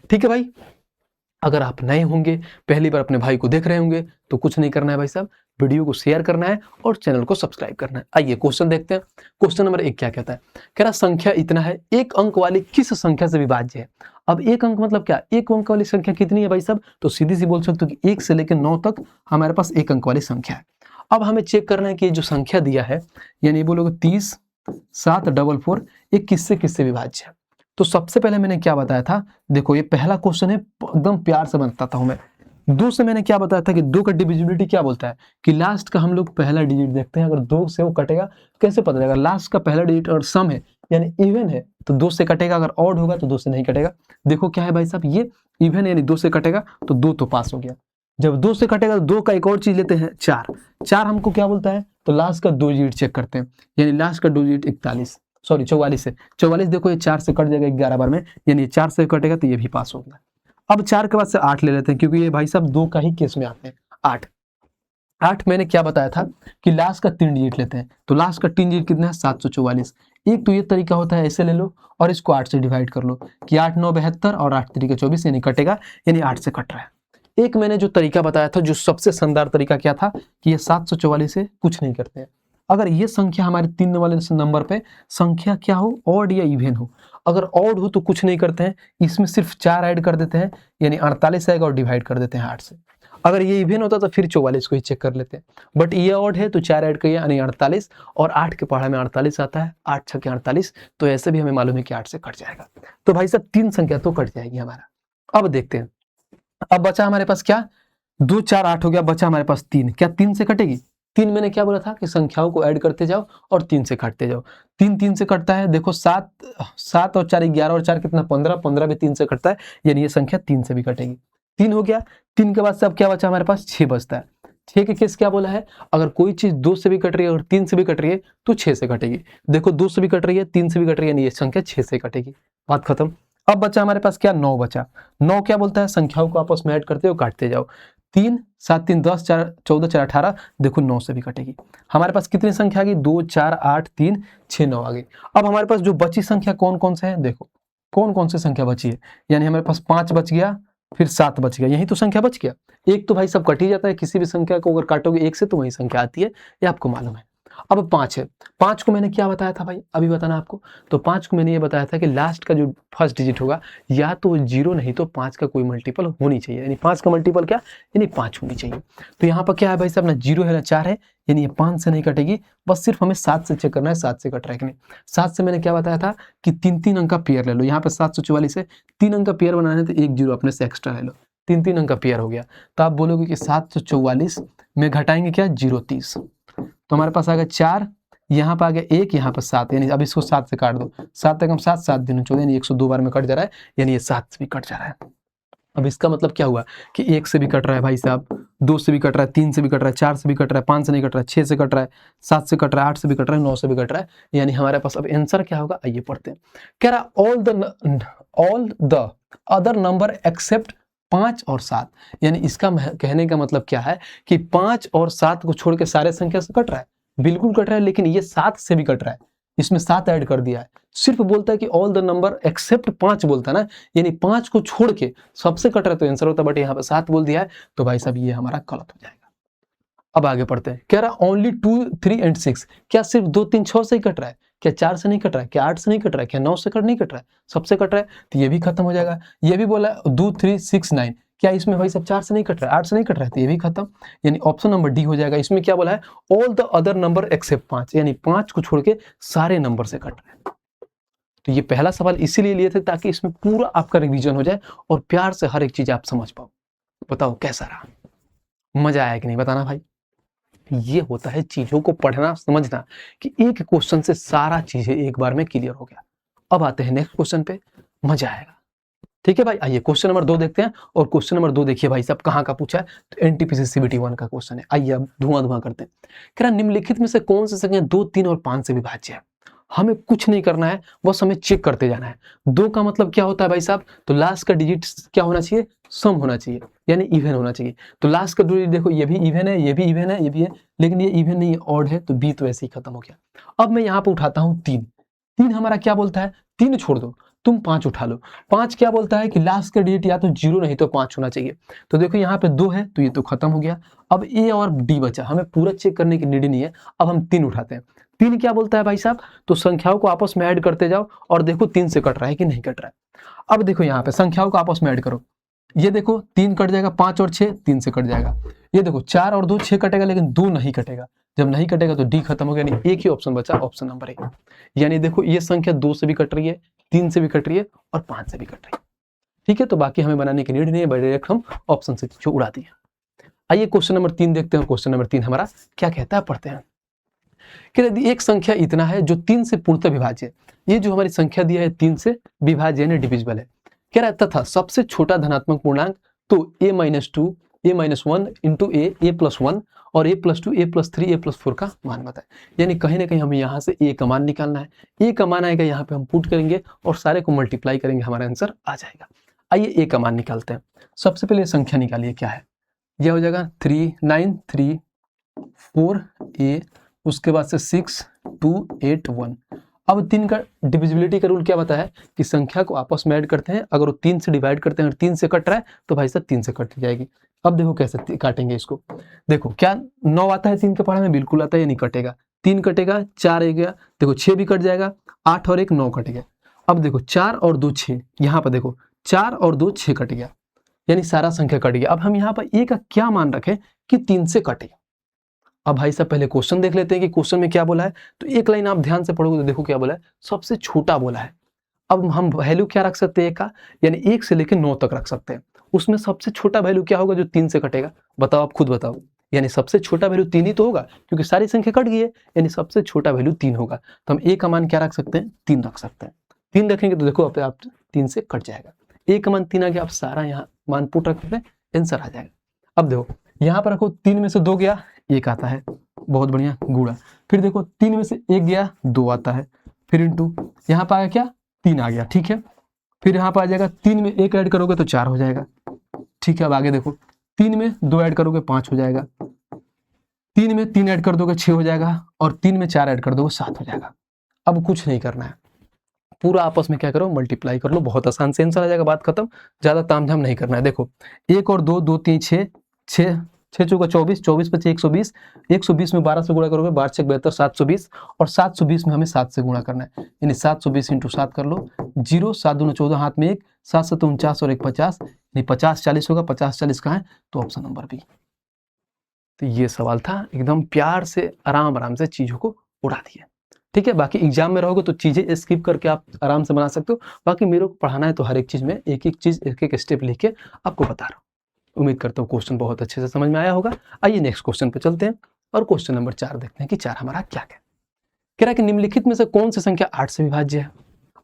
Speaker 1: ठीक है भाई, अगर आप नए होंगे, पहली बार अपने भाई को देख रहे होंगे, तो कुछ नहीं करना है भाई साहब, वीडियो को शेयर करना है और चैनल को सब्सक्राइब करना है। आइए क्वेश्चन देखते हैं। क्वेश्चन नंबर 1 क्या कहता है, कह रहा संख्या इतना है, एक अंक वाली किस संख्या से विभाज्य है। अब एक अंक मतलब क्या, एक अंक वाली संख्या कितनी है भाई साहब, तो सीधी सी बोल सकते हो कि 1 से लेकर 9 तक हमारे पास एक अंक वाली संख्या है। अब हमें चेक करना है कि ये जो संख्या दिया है, यानी बोलोगे 30 744 ये किससे किससे विभाज्य है। तो सबसे पहले मैंने क्या बताया था, देखो ये पहला क्वेश्चन है, एकदम प्यार से बताता हूं मैं। 2 से मैंने क्या बताया था कि 2 का डिविजिबिलिटी क्या बोलता है कि लास्ट का हम लोग पहला डिजिट देखते हैं, अगर 2 से वो कटेगा कैसे पता चलेगा, लास्ट का पहला डिजिट अगर सम है यानी इवन है तो 2 से कटेगा, अगर ऑड होगा तो 2 से नहीं कटेगा। देखो क्या है भाई साहब, ये इवन यानी 2 से कटेगा तो 2 तो पास हो गया। जब 2 से कटेगा तो 2 का एक और चीज लेते हैं 4 हमको क्या बोलता है, तो लास्ट का 2 डिजिट चेक करते हैं, यानी लास्ट का 2 डिजिट 44 है। 44 देखो ये 4 से कट जाएगा 11 बार में, यानी 4 से कटेगा तो ये भी पास हो गया। अब 4 के बाद से 8 ले लेते हैं, क्योंकि ये भाई साहब 2 का ही केस में आते हैं। 8 मैंने क्या बताया था कि लास्ट का 3 डिजिट लेते हैं, तो लास्ट का 3 डिजिट कितना है 744। एक तो ये तरीका होता है, ऐसे ले लो और इसको 8 से डिवाइड कर लो कि 8 9 72 और 8 3 24 यानी कटेगा, यानी 8 से कट रहा है। एक मैंने जो तरीका बताया था, जो सबसे शानदार तरीका क्या था कि ये 744 से कुछ नहीं करते हैं। अगर ये संख्या हमारे 3 वाले नंबर पे संख्या क्या हो, ऑड या इवन हो, अगर ऑड हो तो कुछ नहीं करते हैं, इसमें सिर्फ 4 ऐड कर देते हैं, यानी 48 आएगा और डिवाइड कर देते हैं 8 से। अगर ये इवन होता तो फिर 44 को ही चेक कर लेते हैं, बट ये ऑड है तो 4 ऐड करिए यानी 48, और 8 के पहाड़ा में 48 आता है, 8 6 के 48, तो ऐसे भी हमें मालूम है कि 8 से कट जाएगा। तो भाई साहब 3 संख्या तो कट जाएगी हमारा। अब देखते हैं, अब बचा हमारे पास क्या, 2 4 8 हो गया, बचा हमारे पास 3, क्या 3 से कटेगी। 3 मैंने क्या बोला था कि संख्याओं को ऐड करते जाओ और 3 से काटते जाओ। 3 से कटता है, देखो 7 और 4 11 और 4 कितना 15, 15 भी 3 से कटता है, यानी ये संख्या 3 से भी कटेगी। 3 हो गया। 3 के बाद से अब क्या बचा हमारे पास, 6 बचता है। 6 के केस क्या बोला है, अगर कोई चीज 2 से भी कट रही है और 3 से भी कट रही है तो 6 से कटेगी। देखो 2 से भी कट रही है, 3 से भी कट रही है, यानी ये संख्या 6 से कटेगी। बात खत्म। अब बचा हमारे पास क्या, 9 बचा। 9 क्या बोलता है, संख्याओं को आपस में ऐड करते हो काटते जाओ। 3 7 3 10 4 14 4 18, देखो 9 से भी कटेगी। हमारे पास कितनी संख्या आ गई, 2 4 8 3 6 9 आ गई। अब हमारे पास जो बची संख्या कौन कौन से है, देखो कौन कौन सी संख्या बची है, यानी हमारे पास 5 बच गया, फिर 7 बच गया, यही तो संख्या बच गया। एक तो भाई सब कट ही जाता है, किसी भी संख्या को अगर काटोगे 1 से तो वही संख्या आती है, ये आपको मालूम है। अब 5 है। 5 को मैंने क्या बताया था भाई, अभी बताना आपको। तो 5 को मैंने ये बताया था कि लास्ट का जो फर्स्ट डिजिट होगा या तो 0 नहीं तो 5 का कोई मल्टीपल होनी चाहिए, यानी 5 का मल्टीपल क्या, यानी 5 होनी चाहिए। तो यहाँ पर क्या है भाई साहब, ना 0 है ना 4 है, यानी ये 5 से नहीं कटेगी, बस सिर्फ हमें 7 से चेक करना है 7 से कट रहा है कि नहीं। 7 से मैंने क्या बताया था कि 3 अंक का पेयर ले लो, यहाँ पे 744 है, 3 अंक का पेयर बनाना है तो 1 0 अपने से एक्स्ट्रा ले लो, 3 अंक का पेयर हो गया। तो आप बोलोगे कि 744 में घटाएंगे क्या, 0 30, तो हमारे पास आ गया 4, यहाँ पर आ गया 1, यहाँ पर 7, यानी अब इसको 7 से काट दो, 7 एकम 7 7 दूनी 14, यानी 102 बार में कट जा रहा है, यानी ये 7 से भी कट जा रहा है। अब इसका मतलब क्या हुआ कि 1 से भी कट रहा है भाई साहब, 2 से भी कट रहा है, 3 से भी कट रहा है, 4 से भी कट रहा है, 5 से नहीं कट रहा है, 6 से कट रहा है, 7 से कट रहा है, 8 से भी कट रहा है, 9 से भी कट रहा है, यानी हमारे पास अब आंसर क्या होगा, आइए पढ़ते हैं। कह रहा all the other number except 5 और 7, यानी इसका कहने का मतलब क्या है कि 5 और 7 को छोड़ के सारे संख्या से कट रहा है, बिल्कुल कट रहा है, लेकिन ये 7 से भी कट रहा है, इसमें 7 ऐड कर दिया है। सिर्फ बोलता है कि ऑल द नंबर एक्सेप्ट 5 बोलता है ना, यानी 5 को छोड़ के सबसे कट रहा है तो आंसर होता है, बट यहाँ पे 7 बोल दिया है, तो भाई साहब ये हमारा गलत हो जाएगा। अब आगे पढ़ते हैं। कह रहा ओनली 2 3 एंड 6, क्या सिर्फ 2 3 6 से ही कट रहा है, क्या 4 से नहीं कट रहा है, क्या 8 से नहीं कट रहा है, क्या 9 से नहीं कट रहा है, सबसे कट रहा है, तो ये भी खत्म हो जाएगा। ये भी बोला 2 3 6 9, क्या इसमें भाई सब 4 से नहीं कट रहा है, 8 से नहीं कट रहा है, तो ये भी खत्म, यानी ऑप्शन नंबर डी हो जाएगा। इसमें क्या बोला है, all the other number except 5, यानी 5 को छोड़ के सारे नंबर से कट रहा है। तो ये पहला सवाल इसीलिए लिए थे ताकि इसमें पूरा आपका रिवीजन हो जाए और प्यार से हर एक चीज आप समझ पाओ। बताओ कैसा रहा, मजा आया कि नहीं, बताना भाई। ये होता है चीजों को पढ़ना समझना कि एक क्वेश्चन से सारा चीजें एक बार में क्लियर हो गया। अब आते हैं नेक्स्ट क्वेश्चन पे, मजा आएगा। ठीक है भाई, आइए क्वेश्चन नंबर 2 देखते हैं। और क्वेश्चन नंबर 2 देखिए भाई साहब कहाँ का पूछा है, तो एनटीपीसी CBT 1 का क्वेश्चन है। आइए अब धुआं करते हैं। कह रहा निम्नलिखित में से कौन सी संख्या 2 3 और 5 से विभाज्य है। हमें कुछ नहीं करना है, बस हमें चेक करते जाना है। 2 का मतलब क्या होता है भाई साहब, तो लास्ट का डिजिट क्या होना चाहिए, सम होना चाहिए, यानी इवन होना चाहिए। तो लास्ट का डिजिट देखो, ये भी इवन है, ये भी इवन है, ये भी है, लेकिन ये इवन नहीं है, ऑड है, तो बी तो ऐसे ही खत्म हो गया। अब मैं यहाँ पे उठाता हूँ 3। 3 हमारा क्या बोलता है, 3 छोड़ दो, तुम 5 उठा लो। 5 क्या बोलता है कि लास्ट का डिजिट या तो 0 नहीं तो 5 होना चाहिए। तो देखो यहाँ पे 2 है तो ये तो खत्म हो गया। अब ए और डी बचा, हमें पूरा चेक करने की नीड नहीं है। अब हम 3 उठाते हैं। 3 क्या बोलता है भाई साहब, तो संख्याओं को आपस में ऐड करते जाओ और देखो 3 से कट रहा है कि नहीं कट रहा है। अब देखो यहाँ पे संख्याओं को आपस में ऐड करो, ये देखो 3 कट जाएगा, 5 और 6 3 से कट जाएगा, ये देखो 4 और 2 6 कटेगा, लेकिन 2 नहीं कटेगा। जब नहीं कटेगा तो डी खत्म हो गया, यानी एक ही ऑप्शन बचा, ऑप्शन नंबर ए। यानी देखो ये संख्या 2 से भी कट रही है, 3 से भी कट रही है और 5 से भी कट रही है। ठीक है, तो बाकी हमें बनाने की नीड नहीं है, डायरेक्ट हम ऑप्शन से जो उड़ा दिए। आइए क्वेश्चन नंबर 3 देखते हैं। क्वेश्चन नंबर 3 हमारा क्या कहता है, पढ़ते हैं कि यदि एक संख्या इतना है जो 3 से पूर्णतः विभाज्य है, ये जो हमारी संख्या दिया है 3 से विभाज्य यानी डिविजिबल है, कह रहा है तथा सबसे छोटा धनात्मक पूर्णांक तो a-2 a-1 इंटू a+1 और a+2 a+3 a+4 का मान बताए। यानी कहीं ना कहीं हमें यहाँ से a का मान निकालना है। a का मान आएगा, यहाँ पे हम पुट करेंगे और सारे को मल्टीप्लाई करेंगे, हमारा आंसर आ जाएगा। आइए a का मान निकालते हैं। सबसे पहले संख्या निकालिए, क्या है, यह हो जाएगा 39344a, उसके बाद से 6281। अब 3 का डिविजिबिलिटी का रूल क्या बताया है कि संख्या को आपस में ऐड करते हैं, अगर वो 3 से डिवाइड करते हैं और 3 से कट रहा है तो भाई साहब 3 से कट जाएगी। अब देखो कैसे काटेंगे इसको। देखो क्या 9 आता है 3 के पढ़ा में, बिल्कुल आता है, ये नहीं कटेगा। 3 कटेगा, 4 एक गया, देखो 6 भी कट जाएगा, 8 और 1 9 कट गया। अब देखो 4 और 2 6, यहाँ पर देखो 4 और 2 6 कट गया, यानी सारा संख्या कट गया। अब हम यहाँ पर a का क्या मान रखें कि 3 से कटे। अब भाई साहब पहले क्वेश्चन देख लेते हैं कि क्वेश्चन में क्या बोला है। तो एक लाइन आप ध्यान से पढ़ोगे तो देखो क्या बोला है, सबसे छोटा बोला है। अब हम वैल्यू क्या रख सकते हैं a का, यानी 1 से लेकर 9 तक रख सकते हैं। उसमें सबसे छोटा वैल्यू क्या होगा जो 3 से कटेगा, बताओ, आप खुद बताओ। यानी सबसे छोटा वैल्यू 3 ही तो होगा, क्योंकि सारी संख्या कट गई है, यानी सबसे छोटा वैल्यू 3 होगा। तो हम a का मान क्या रख सकते हैं, 3 रख सकते हैं। 3 रखेंगे तो देखो आप 3 से कट जाएगा, a का मान 3 आ गया। आप सारा यहाँ मान पुट रख सकते हैं, आंसर आ जाएगा। अब देखो यहाँ पर रखो, 3 में से 2 गया, 1 आता है, बहुत बढ़िया, गुणा। फिर देखो 3 में से 1 गया, 2 आता है, फिर इंटू, यहाँ पर आया क्या, 3 आ गया, ठीक है। फिर यहाँ पर आ जाएगा, 3 में 1 ऐड करोगे तो 4 हो जाएगा, ठीक है। अब आगे देखो, 3 में 2 ऐड करोगे 5 हो जाएगा, 3 में 3 ऐड कर दोगे 6 हो जाएगा, और 3 में 4 ऐड कर दोगे 7 हो जाएगा। अब कुछ नहीं करना है, पूरा आपस में क्या करो, मल्टीप्लाई कर लो, बहुत आसान से आंसर आ जाएगा, बात खत्म। ज्यादा तामझाम नहीं करना है। देखो 1 और 2, 2 3 6, 6 चौका 24, 24 पचे 120, 120 में 12 से गुणा करोगे, 12 6 72, 720, और 720 में हमें 7 से गुणा करना है, यानी 720 इंटू 7 कर लो, 0 7 दूना 14, हाथ में 1, 7 7 49 और 1 50, यानी 50 40 होगा। 50 40 कहाँ है, तो ऑप्शन नंबर बी। तो ये सवाल था, एकदम प्यार से आराम आराम से चीजों को उड़ा दिया, ठीक है। बाकी एग्जाम में रहोगे तो चीजें स्किप करके आप आराम से बना सकते हो। बाकी मेरे को पढ़ाना है तो हर एक चीज में एक एक चीज, एक एक स्टेप लिख के आपको बता रहा हूँ। उम्मीद करता हूँ क्वेश्चन बहुत अच्छे से समझ में आया होगा। आइए नेक्स्ट क्वेश्चन पे चलते हैं और क्वेश्चन नंबर 4 देखते हैं कि 4 हमारा क्या है। कह रहा है कि निम्नलिखित में से कौन सी संख्या 8 से विभाज्य है।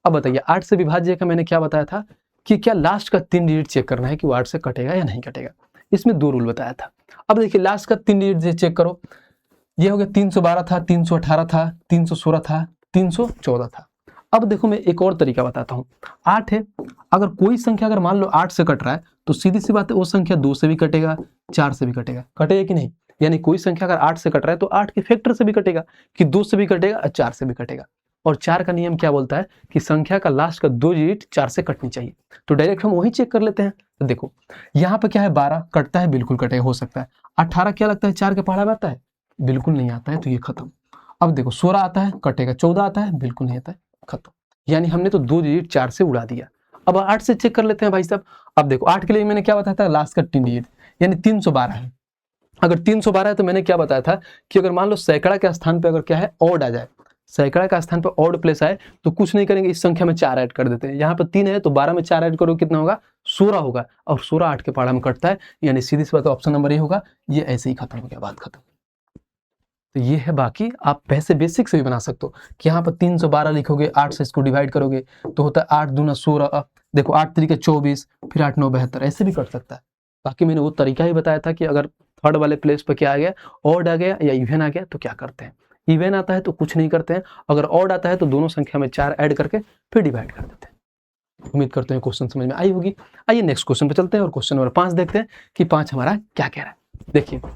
Speaker 1: अब बताइए, 8 से विभाज्य का मैंने क्या बताया था कि क्या लास्ट का 3 डिजिट चेक करना है कि वो 8 से कटेगा या नहीं कटेगा। इसमें 2 रूल बताया था। अब देखिए लास्ट का 3 डिजिट चेक करो, ये हो गया 312 था, 318 था, 316 था, 314 था। अब देखो मैं एक और तरीका बताता हूँ। 8 है, अगर कोई संख्या अगर मान लो 8 से कट रहा है तो सीधी सी बात है वो संख्या 2 से भी कटेगा, 4 से भी कटेगा, कटेगा कि नहीं। यानी कोई संख्या अगर 8 से कट रहा है तो 8 के फैक्टर से भी कटेगा, कि 2 से भी कटेगा और 4 से भी कटेगा। और 4 का नियम क्या बोलता है कि संख्या का लास्ट का 2 डिजिट 4 से कटनी चाहिए। तो डायरेक्ट हम वही चेक कर लेते हैं। तो देखो यहाँ पे क्या है, 12 कटता है, बिल्कुल कटेगा, हो सकता है। 18 क्या लगता है 4 के पहाड़ा में आता है, बिल्कुल नहीं आता है, तो ये खत्म। अब देखो 16 आता है, कटेगा। 14 आता है, बिल्कुल नहीं आता है, खत्म। यानी हमने तो 2 डिजिट 4 से उड़ा दिया। अब 8 से चेक कर लेते हैं भाई साहब। अब देखो 8 के लिए मैंने क्या बताया था, लास्ट का 3 डिजिट यानी 312 है। अगर 312 है तो मैंने क्या बताया था कि अगर मान लो सैकड़ा के स्थान पे अगर क्या है, ऑड आ जाए, सैकड़ा का स्थान पे ऑड प्लेस आए तो कुछ नहीं करेंगे, इस संख्या में 4 ऐड कर देते हैं। यहाँ पे 3 है तो 12 में 4 ऐड करो, कितना होगा, 16 होगा। और 16 8 के पहाड़ा में कटता है, यानी सीधी सी बात ऑप्शन नंबर ए होगा। ये ऐसे ही खत्म हो गया, बात खत्म। तो ये है, बाकी आप वैसे बेसिक से भी बना सकते हो कि यहाँ पर 312 लिखोगे, 8 से इसको डिवाइड करोगे तो होता है 8 दूना 16, देखो 8 तरीके 24, फिर 8 9 72, ऐसे भी कट सकता है। बाकी मैंने वो तरीका ही बताया था कि अगर थर्ड वाले प्लेस पर क्या आ गया, ऑड आ गया या इवन आ गया तो क्या करते हैं। इवन आता है तो कुछ नहीं करते हैं, अगर ऑड आता है तो दोनों संख्या में 4 ऐड करके फिर डिवाइड कर देते हैं। उम्मीद करते हैं क्वेश्चन समझ में आई होगी। आइए नेक्स्ट क्वेश्चन पे चलते हैं और क्वेश्चन नंबर 5 देखते हैं कि 5 हमारा क्या कह रहा है। देखिए कह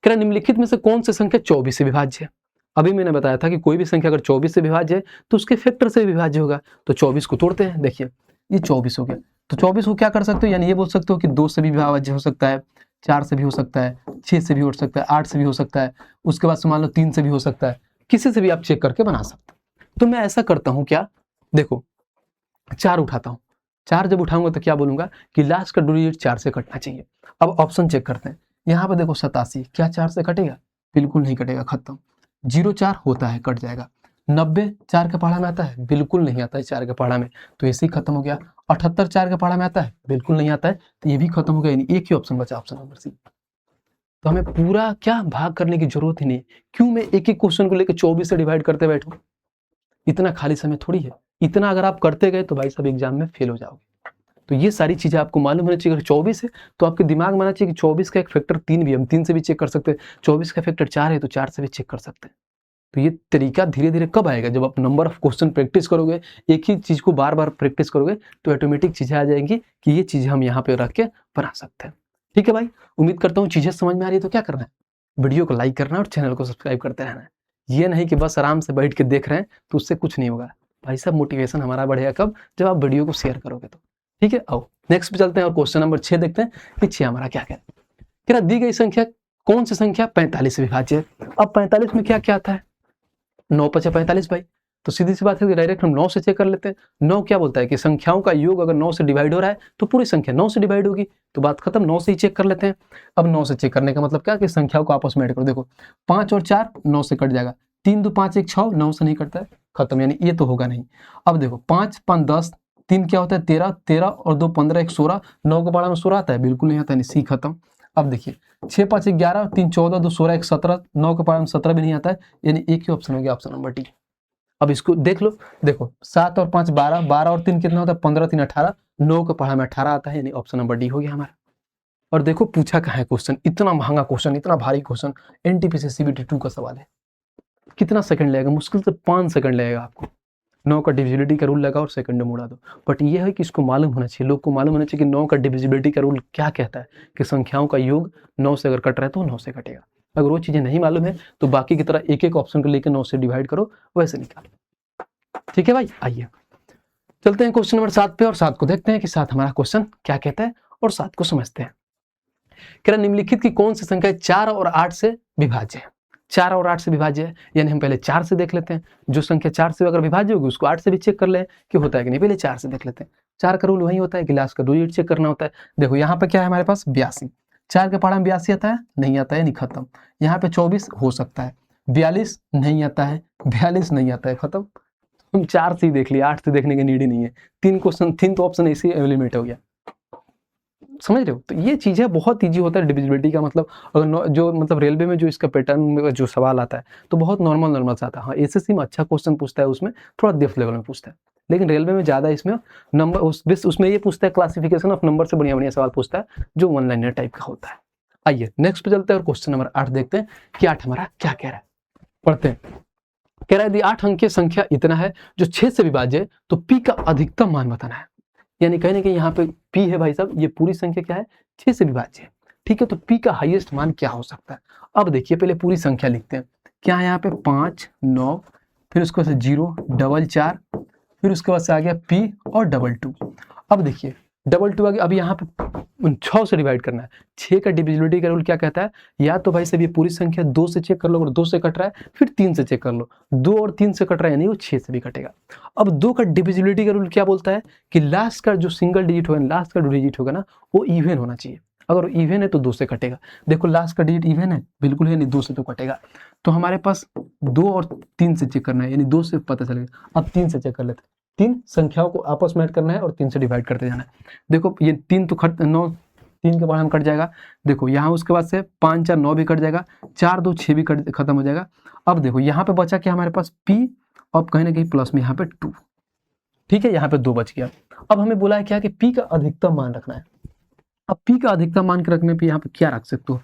Speaker 1: रहा निम्नलिखित में से कौन सी संख्या 24 से विभाज्य है। अभी मैंने बताया था कि कोई भी संख्या अगर 24 से विभाज्य है तो उसके फैक्टर से विभाज्य होगा। तो 24 को तोड़ते हैं। देखिए ये 24 हो गया, तो 24 को क्या कर सकते हो, यानी ये बोल सकते हो कि 2 से भी विभाज्य हो सकता है, 4 से भी हो सकता है, 6 से भी हो सकता है, 8 से भी हो सकता है, उसके बाद मान लो 3 से भी हो सकता है, किसी से भी आप चेक करके बना सकते हो। तो मैं ऐसा करता हूँ, क्या देखो 4 उठाता हूँ। 4 जब उठाऊंगा तो क्या बोलूंगा कि लास्ट का 2 डिजिट 4 से कटना चाहिए। अब ऑप्शन चेक करते हैं, यहाँ पे देखो 87, क्या 4 से कटेगा? बिल्कुल नहीं कटेगा, खत्म। 0,4 होता है, कट जाएगा। 90 4 के पहाड़ा में आता है? बिल्कुल नहीं आता है 4 के पहाड़ा में, तो ऐसे ही खत्म हो गया। 78 4 के पहाड़ा में आता है? बिल्कुल नहीं आता है, तो ये भी खत्म हो गया। यानी एक ही ऑप्शन बचा, ऑप्शन नंबर सी। तो हमें पूरा क्या भाग करने की जरूरत ही नहीं। क्यों मैं एक एक क्वेश्चन को लेकर 24 से डिवाइड करते बैठूं? इतना खाली समय थोड़ी है। इतना अगर आप करते गए तो भाई साहब एग्जाम में फेल हो जाओगे। तो ये सारी चीजें आपको मालूम होनी चाहिए। अगर 24 है तो आपके दिमाग में आना चाहिए कि 24 का एक फैक्टर 3 भी, हम 3 से भी चेक कर सकते हैं। 24 का फैक्टर 4 है तो 4 से भी चेक कर सकते हैं। तो ये तरीका धीरे धीरे कब आएगा? जब आप नंबर ऑफ क्वेश्चन प्रैक्टिस करोगे, एक ही चीज को बार बार प्रैक्टिस करोगे, तो ऑटोमेटिक चीजें आ जाएंगी कि ये चीजें हम यहाँ पे रख के बना सकते हैं। ठीक है भाई, उम्मीद करता हूँ चीजें समझ में आ रही है। तो क्या करना है, वीडियो को लाइक करना है और चैनल को सब्सक्राइब करते रहना है। ये नहीं कि बस आराम से बैठ के देख रहे हैं, तो उससे कुछ नहीं होगा भाई साहब। मोटिवेशन हमारा बढ़ेगा कब? जब आप वीडियो को शेयर करोगे तो। ठीक है, आओ नेक्स्ट पे चलते हैं और क्वेश्चन नंबर 6 देखते हैं कि 6 हमारा क्या है। कह रहा दी गई संख्या कौन सी संख्या 45 से विभाज्य है? अब 45 में क्या क्या आता है? 9 5 45 भाई, तो सीधी सी बात है कि डायरेक्ट हम 9 से चेक कर लेते हैं। 9 क्या बोलता है कि संख्याओं का योग अगर 9 से डिवाइड हो रहा है तो पूरी संख्या 9 से डिवाइड होगी, तो बात खत्म, 9 से ही चेक कर लेते हैं। अब 9 से चेक करने का मतलब क्या कि संख्याओं को आपस में ऐड करो। देखो 5 और 4 9 से कट जाएगा, 3 2 5 1 6 9 से नहीं कटता है, खत्म, यानी ये तो होगा नहीं। अब देखो 5 5 10, 3 क्या होता है 13, 13 और 2 15 1 16, 9 के पहाड़ा में 16 आता है? बिल्कुल नहीं आता है, सी खत्म। अब देखिए 6 5 11, 3 14, 2 16 1 17, 9 के पहाड़ा में 17 भी नहीं आता है, यानी एक ही ऑप्शन हो गया, ऑप्शन नंबर डी। अब इसको देख लो, देखो 7 और 5 12, 12 और 3 कितना होता है 15, 3 18, 9 के पहाड़ा में 18 आता है, यानी ऑप्शन नंबर डी हो गया हमारा। और देखो पूछा कहाँ है क्वेश्चन, इतना महंगा क्वेश्चन, इतना भारी क्वेश्चन, एनटीपीसी सीबीटी 2 का सवाल है। कितना सेकंड लगेगा? मुश्किल से 5 सेकंड लगेगा आपको। 9 का डिविजिबिलिटी का रूल लगा और सेकंड में उड़ा दो। बट ये है कि इसको मालूम होना चाहिए, लोग को मालूम होना चाहिए कि 9 का डिविजिबिलिटी का रूल क्या कहता है, कि संख्याओं का योग 9 से अगर कट रहा है तो 9 से कटेगा। अगर वो चीजें नहीं मालूम है तो बाकी की तरह एक एक ऑप्शन को लेकर 9 से डिवाइड करो, वैसे निकालो। ठीक है भाई, आइए चलते हैं क्वेश्चन नंबर 7 पे और 7 को देखते हैं कि 7 हमारा क्वेश्चन क्या कहता है और 7 को समझते हैं। कह रहा निम्नलिखित की कौन सी संख्या 4 और 8 से विभाज्य है? 4 और 8 से विभाज्य है, यानी हम पहले 4 से देख लेते हैं। जो संख्या 4 से अगर विभाज्य होगी उसको 8 से भी चेक कर ले कि होता है कि नहीं, पहले 4 से देख लेते हैं। 4 का रूल वही होता है कि लास्ट का डिजिट चेक करना होता है। देखो यहाँ पे क्या है हमारे पास 82, 4 के पहाड़ा में 82 आता है? नहीं आता है, नहीं खत्म। यहाँ पे 24 हो सकता है, 42 नहीं आता है, 42 नहीं आता है, खत्म। हम 4 से ही देख लिया, 8 से देखने की नीड ही नहीं है। 3 क्वेश्चन, 3 तो ऑप्शन ऐसे ही एलिमिनेट हो गया, समझ रहे हो? तो ये चीजें बहुत इजी होता है डिविजिबिलिटी का मतलब। अगर जो मतलब रेलवे में जो इसका पैटर्न में जो सवाल आता है तो बहुत नॉर्मल सा आता है। हाँ एसएससी में अच्छा क्वेश्चन पूछता है, उसमें थोड़ा डेप्थ लेवल में पूछता है, लेकिन रेलवे में ज्यादा इसमें नंबर उसमें ये पूछता है, क्लासिफिकेशन ऑफ नंबर से बढ़िया बढ़िया सवाल पूछता है जो वन लाइनर टाइप का होता है। आइए नेक्स्ट पे चलते हैं और क्वेश्चन नंबर 8 देखते हैं कि 8 हमारा क्या कह रहा है, पढ़ते हैं। कह रहा है यदि 8 अंक की संख्या इतना है जो 6 से विभाज्य है तो पी का अधिकतम मान बताना है। यानी कहने के यहाँ पे पी है भाई साहब, ये पूरी संख्या क्या है 6 से विभाज्य है। ठीक है, तो पी का हाईएस्ट मान क्या हो सकता है? अब देखिए पहले पूरी संख्या लिखते हैं। क्या है यहाँ पे 5 9, फिर उसके बाद से 0 4 4, फिर उसके बाद से आ गया पी और 2 2। अब देखिए 2 2 आ गया। अब यहाँ पे 6 से डिवाइड करना है। 6 का डिविजिबिलिटी का रूल क्या कहता है? या तो भाई साहब ये पूरी संख्या 2 से चेक कर लो, अगर 2 से कट रहा है फिर 3 से चेक कर लो, 2 और 3 से कट रहा है यानी वो 6 से भी कटेगा। अब 2 का डिविजिबिलिटी का रूल क्या बोलता है कि लास्ट का जो सिंगल डिजिट होगा, लास्ट का डिजिट होगा ना वो इवन होना चाहिए। अगर इवन है तो 2 से कटेगा। देखो लास्ट का डिजिट इवन है, बिल्कुल है नहीं, 2 से तो कटेगा। तो हमारे पास 2 और 3 से चेक करना है, यानी 2 से पता चलेगा। अब 3 से चेक कर लेते हैं। 3 संख्याओं को आपस में ऐड करना है और 3 से डिवाइड करते जाना है। देखो ये 3 तो 9, 3 के बाद हम कट जाएगा। देखो यहाँ उसके बाद से 5 4 9 भी कट जाएगा, 4 2 6 भी खत्म हो जाएगा। अब देखो यहाँ पे बचा क्या हमारे पास पी, अब कहीं ना कहीं प्लस में यहाँ पे 2। ठीक है, यहाँ पे 2 बच गया। अब हमें बोला है क्या कि पी का अधिकतम मान रखना है। अब पी का अधिकतम मान के रखने पे यहाँ पे क्या रख सकते हो?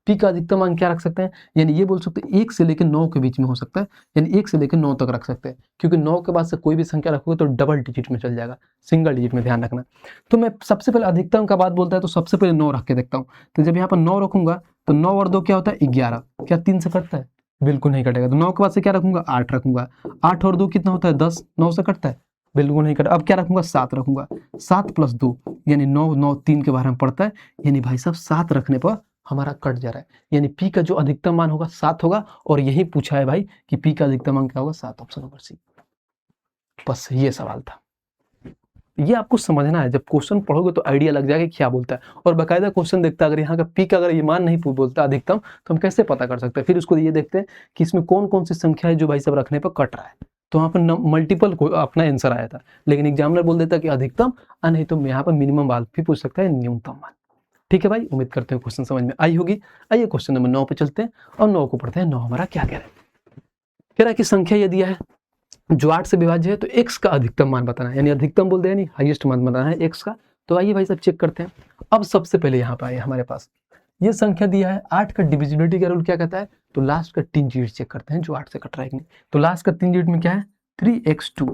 Speaker 1: पी का अधिकतम मान क्या रख सकते हैं? यानी ये बोल सकते हैं 1 से लेकर 9 के बीच में हो सकता है, यानी 1 से लेकर 9 तक रख सकते हैं, क्योंकि 9 के बाद से कोई भी संख्या रखोगे तो डबल डिजिट में चल जाएगा, सिंगल डिजिट में ध्यान रखना। तो मैं सबसे पहले अधिकतम का बात बोलता है तो सबसे पहले 9 रख के देखता हूँ। तो जब यहाँ पर 9 रखूंगा तो 9 और 2 क्या होता है 11, क्या 3 से कटता है? बिल्कुल नहीं कटेगा। तो 9 के बाद से क्या रखूंगा 8 रखूंगा, 8 और 2 कितना होता है 10, 9 से कटता है? बिल्कुल नहीं कटा। अब क्या रखूंगा 7 रखूंगा, 7 + 2 यानी 9, 9 3 के बारे में पड़ता है, यानी भाई साहब 7 रखने पर हमारा कट जा रहा है, यानी पी का जो अधिकतम मान होगा 7 होगा। और यही पूछा है भाई कि पी का अधिकतम मान क्या होगा 7, ऑप्शन नंबर सी। बस ये सवाल था। ये आपको समझना है, जब क्वेश्चन पढ़ोगे तो आइडिया लग जाएगा क्या बोलता है। और बाकायदा क्वेश्चन देखता है, अगर यहाँ का पी का अगर ये मान नहीं बोलता अधिकतम, तो हम कैसे पता कर सकते हैं। फिर उसको ये देखते हैं कि इसमें कौन कौन सी संख्या है जो भाई साहब रखने पर कट रहा है। तो वहाँ पर मल्टीपल अपना आंसर आया था, लेकिन एग्जामिनर बोल देता कि अधिकतम, नहीं तो यहाँ पर मिनिमम मान भी पूछ सकता है, न्यूनतम मान। ठीक है भाई, उम्मीद करते हैं क्वेश्चन समझ में आई होगी। आइए क्वेश्चन नंबर 9 पे चलते हैं और 9 को पढ़ते हैं। 9 हमारा क्या कह रहा है, कह रहा है कि संख्या ये दिया है जो 8 से विभाज्य है, तो x का अधिकतम मान बताना है, यानी अधिकतम बोल दे यानी हाईएस्ट मान बताना है x का। तो आइए भाई साहब चेक करते हैं। अब सबसे पहले यहाँ पे आए हमारे पास ये संख्या दिया है, 8 का डिविजिबिलिटी का रूल क्या कहता है, तो लास्ट का 3 डिजिट चेक करते हैं जो 8 से कट रहा है। तो लास्ट का 3 डिजिट में क्या है 3x2।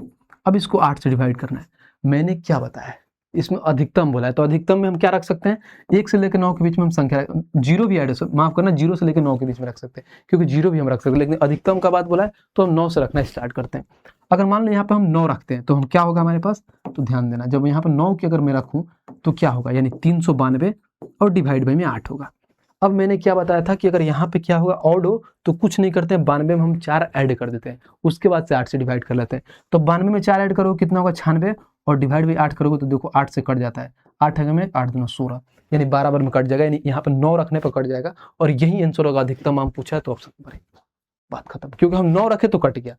Speaker 1: अब इसको 8 से डिवाइड करना है। मैंने क्या बताया है, इसमें अधिकतम बोला है, तो अधिकतम में हम क्या रख सकते हैं, 1 से लेकर 9 के बीच में हम संख्या, जीरो भी ऐड, माफ करना 0 से लेकर 9 के बीच में रख सकते हैं, क्योंकि 0 भी हम रख सकते हैं, लेकिन अधिकतम का बात बोला है तो हम 9 से रखना स्टार्ट करते हैं। अगर मान लो यहाँ पे हम 9 रखते हैं तो हम क्या होगा हमारे पास, तो ध्यान देना, जब यहाँ पर 9 की अगर मैं रखूँ तो क्या होगा, यानी 392 और डिवाइड बाई में 8 होगा। अब मैंने क्या बताया था कि अगर यहाँ पे क्या होगा ऑड हो तो कुछ नहीं करते हैं, 92 में हम 4 ऐड कर देते हैं, उसके बाद से 8 से डिवाइड कर लेते हैं। तो 92 में 4 ऐड करोगे कितना होगा 96, और डिवाइड बाई 8 करोगे तो देखो 8 से कट जाता है, 8 में 8 दूना 16, यानी 12 बार में कट जाएगा, यानी यहाँ पर 9 रखने पर कट जाएगा। और यही आंसर होगा, अधिकतम हम पूछा है तो ऑप्शन नंबर, बात खत्म। क्योंकि हम 9 रखे तो कट गया,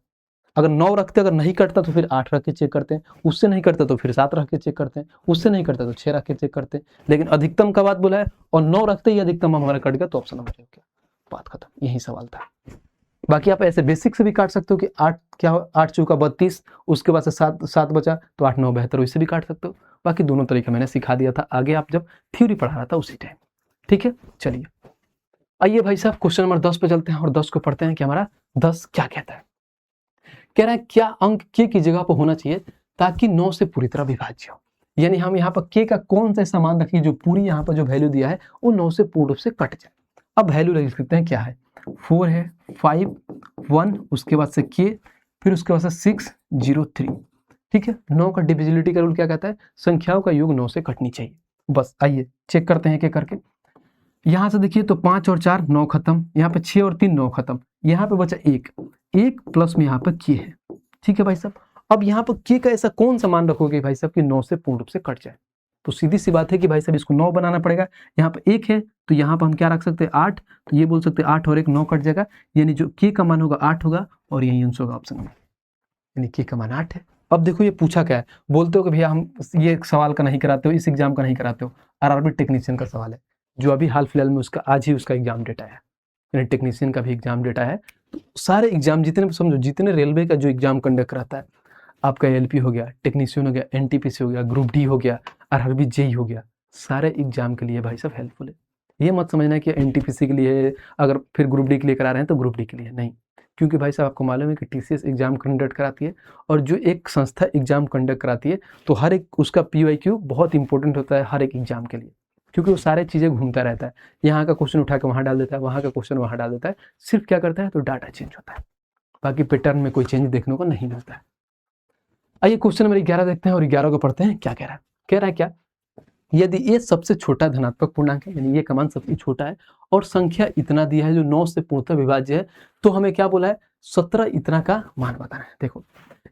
Speaker 1: अगर 9 रखते अगर नहीं कटता तो फिर 8 रख के चेक करते हैं, उससे नहीं करता तो फिर 7 रख के चेक करते हैं, उससे नहीं करता तो 6 रख के चेक करते हैं, लेकिन अधिकतम का बात बोला है और 9 रखते ही अधिकतम हमारा कट गया तो ऑप्शन नंबर क्या, बात खत्म, यही सवाल था। बाकी आप ऐसे बेसिक से भी काट सकते हो कि 8 क्या हो, 8 चौका 32, उसके बाद से 7 बचा तो 8 9 72, इससे भी काट सकते हो। बाकी दोनों तरीका मैंने सिखा दिया था आगे, आप जब थ्योरी पढ़ा रहा था उसी टाइम। ठीक है, चलिए आइए भाई साहब क्वेश्चन नंबर 10 पे चलते हैं और 10 को पढ़ते हैं कि हमारा 10 क्या कहता है। कह रहा है क्या अंक k की जगह पर होना चाहिए ताकि 9 से पूरी तरह विभाज्य हो, यानी हम यहाँ पर k का कौन सा ऐसा मान रखिए जो पूरी यहाँ पर जो वैल्यू दिया है वो 9 से पूर्ण रूप से कट जाए। अब वैल्यू लिख सकते हैं, क्या है 4 है, 5 1, उसके बाद से k, फिर उसके बाद से 6 0 3। ठीक है, 9 का डिविजिबिलिटी का रूल क्या कहता है, संख्याओं का योग 9 से कटनी चाहिए। बस आइए चेक करते हैं क्या करके। यहाँ से देखिए तो 5 और 4 9 खत्म, यहाँ पे 6 और 3 9 खत्म, यहाँ पे बचा 1 प्लस में यहाँ पर k है। ठीक है भाई साहब, अब यहाँ पर k का ऐसा कौन सा मान रखोगे भाई साहब कि 9 से पूर्ण रूप से कट जाए, तो सीधी सी बात है कि भाई साहब इसको 9 बनाना पड़ेगा। यहाँ पर 1 है तो यहाँ पर हम क्या रख सकते हैं 8, तो ये बोल सकते हैं 8 और 1 9 कट जाएगा, यानी जो k का मान होगा 8 होगा और यही आंसर होगा ऑप्शन में, यानी k का मान 8 है। अब देखो ये पूछा क्या है, बोलते हो कि भैया हम ये सवाल का नहीं कराते हो, इस एग्जाम का नहीं कराते हो, आरआरबी टेक्नीशियन का सवाल है जो अभी हाल फिलहाल में उसका आज ही उसका एग्जाम डेटा है, यानी टेक्नीशियन का भी एग्जाम डेटा है। तो सारे एग्जाम जितने समझो, जितने रेलवे का जो एग्जाम कंडक्ट कराता है, आपका एलपी हो गया, टेक्नीशियन हो गया, एनटीपीसी हो गया, ग्रुप डी हो गया, आरआरबी जेई हो गया, सारे एग्जाम के लिए भाई साहब हेल्पफुल है। ये मत समझना कि एनटीपीसी के लिए अगर फिर ग्रुप डी के लिए करा रहे हैं तो ग्रुप डी के लिए नहीं, क्योंकि भाई साहब आपको मालूम है कि टीसीएस एग्जाम कंडक्ट कराती है और जो एक संस्था एग्जाम कंडक्ट कराती है तो हर एक उसका पीवाईक्यू बहुत इंपॉर्टेंट होता है हर एक एग्जाम के लिए, क्योंकि वो सारे चीज़ें घूमता रहता है, यहाँ का क्वेश्चन उठा के वहाँ डाल देता है, वहाँ का क्वेश्चन वहाँ डाल देता है, सिर्फ क्या करता है तो डाटा चेंज होता है, बाकी पैटर्न में कोई चेंज देखने को नहीं मिलता है। आइए क्वेश्चन नंबर 11 देखते हैं और 11 को पढ़ते हैं। क्या कह रहा है, कह रहा है क्या, यदि ये सबसे छोटा धनात्मक पूर्णांक है, यानी ये का मान सबसे छोटा है और संख्या इतना दिया है जो 9 से पूर्णतः विभाज्य है, तो हमें क्या बोला है 17 इतना का मान बताना है। देखो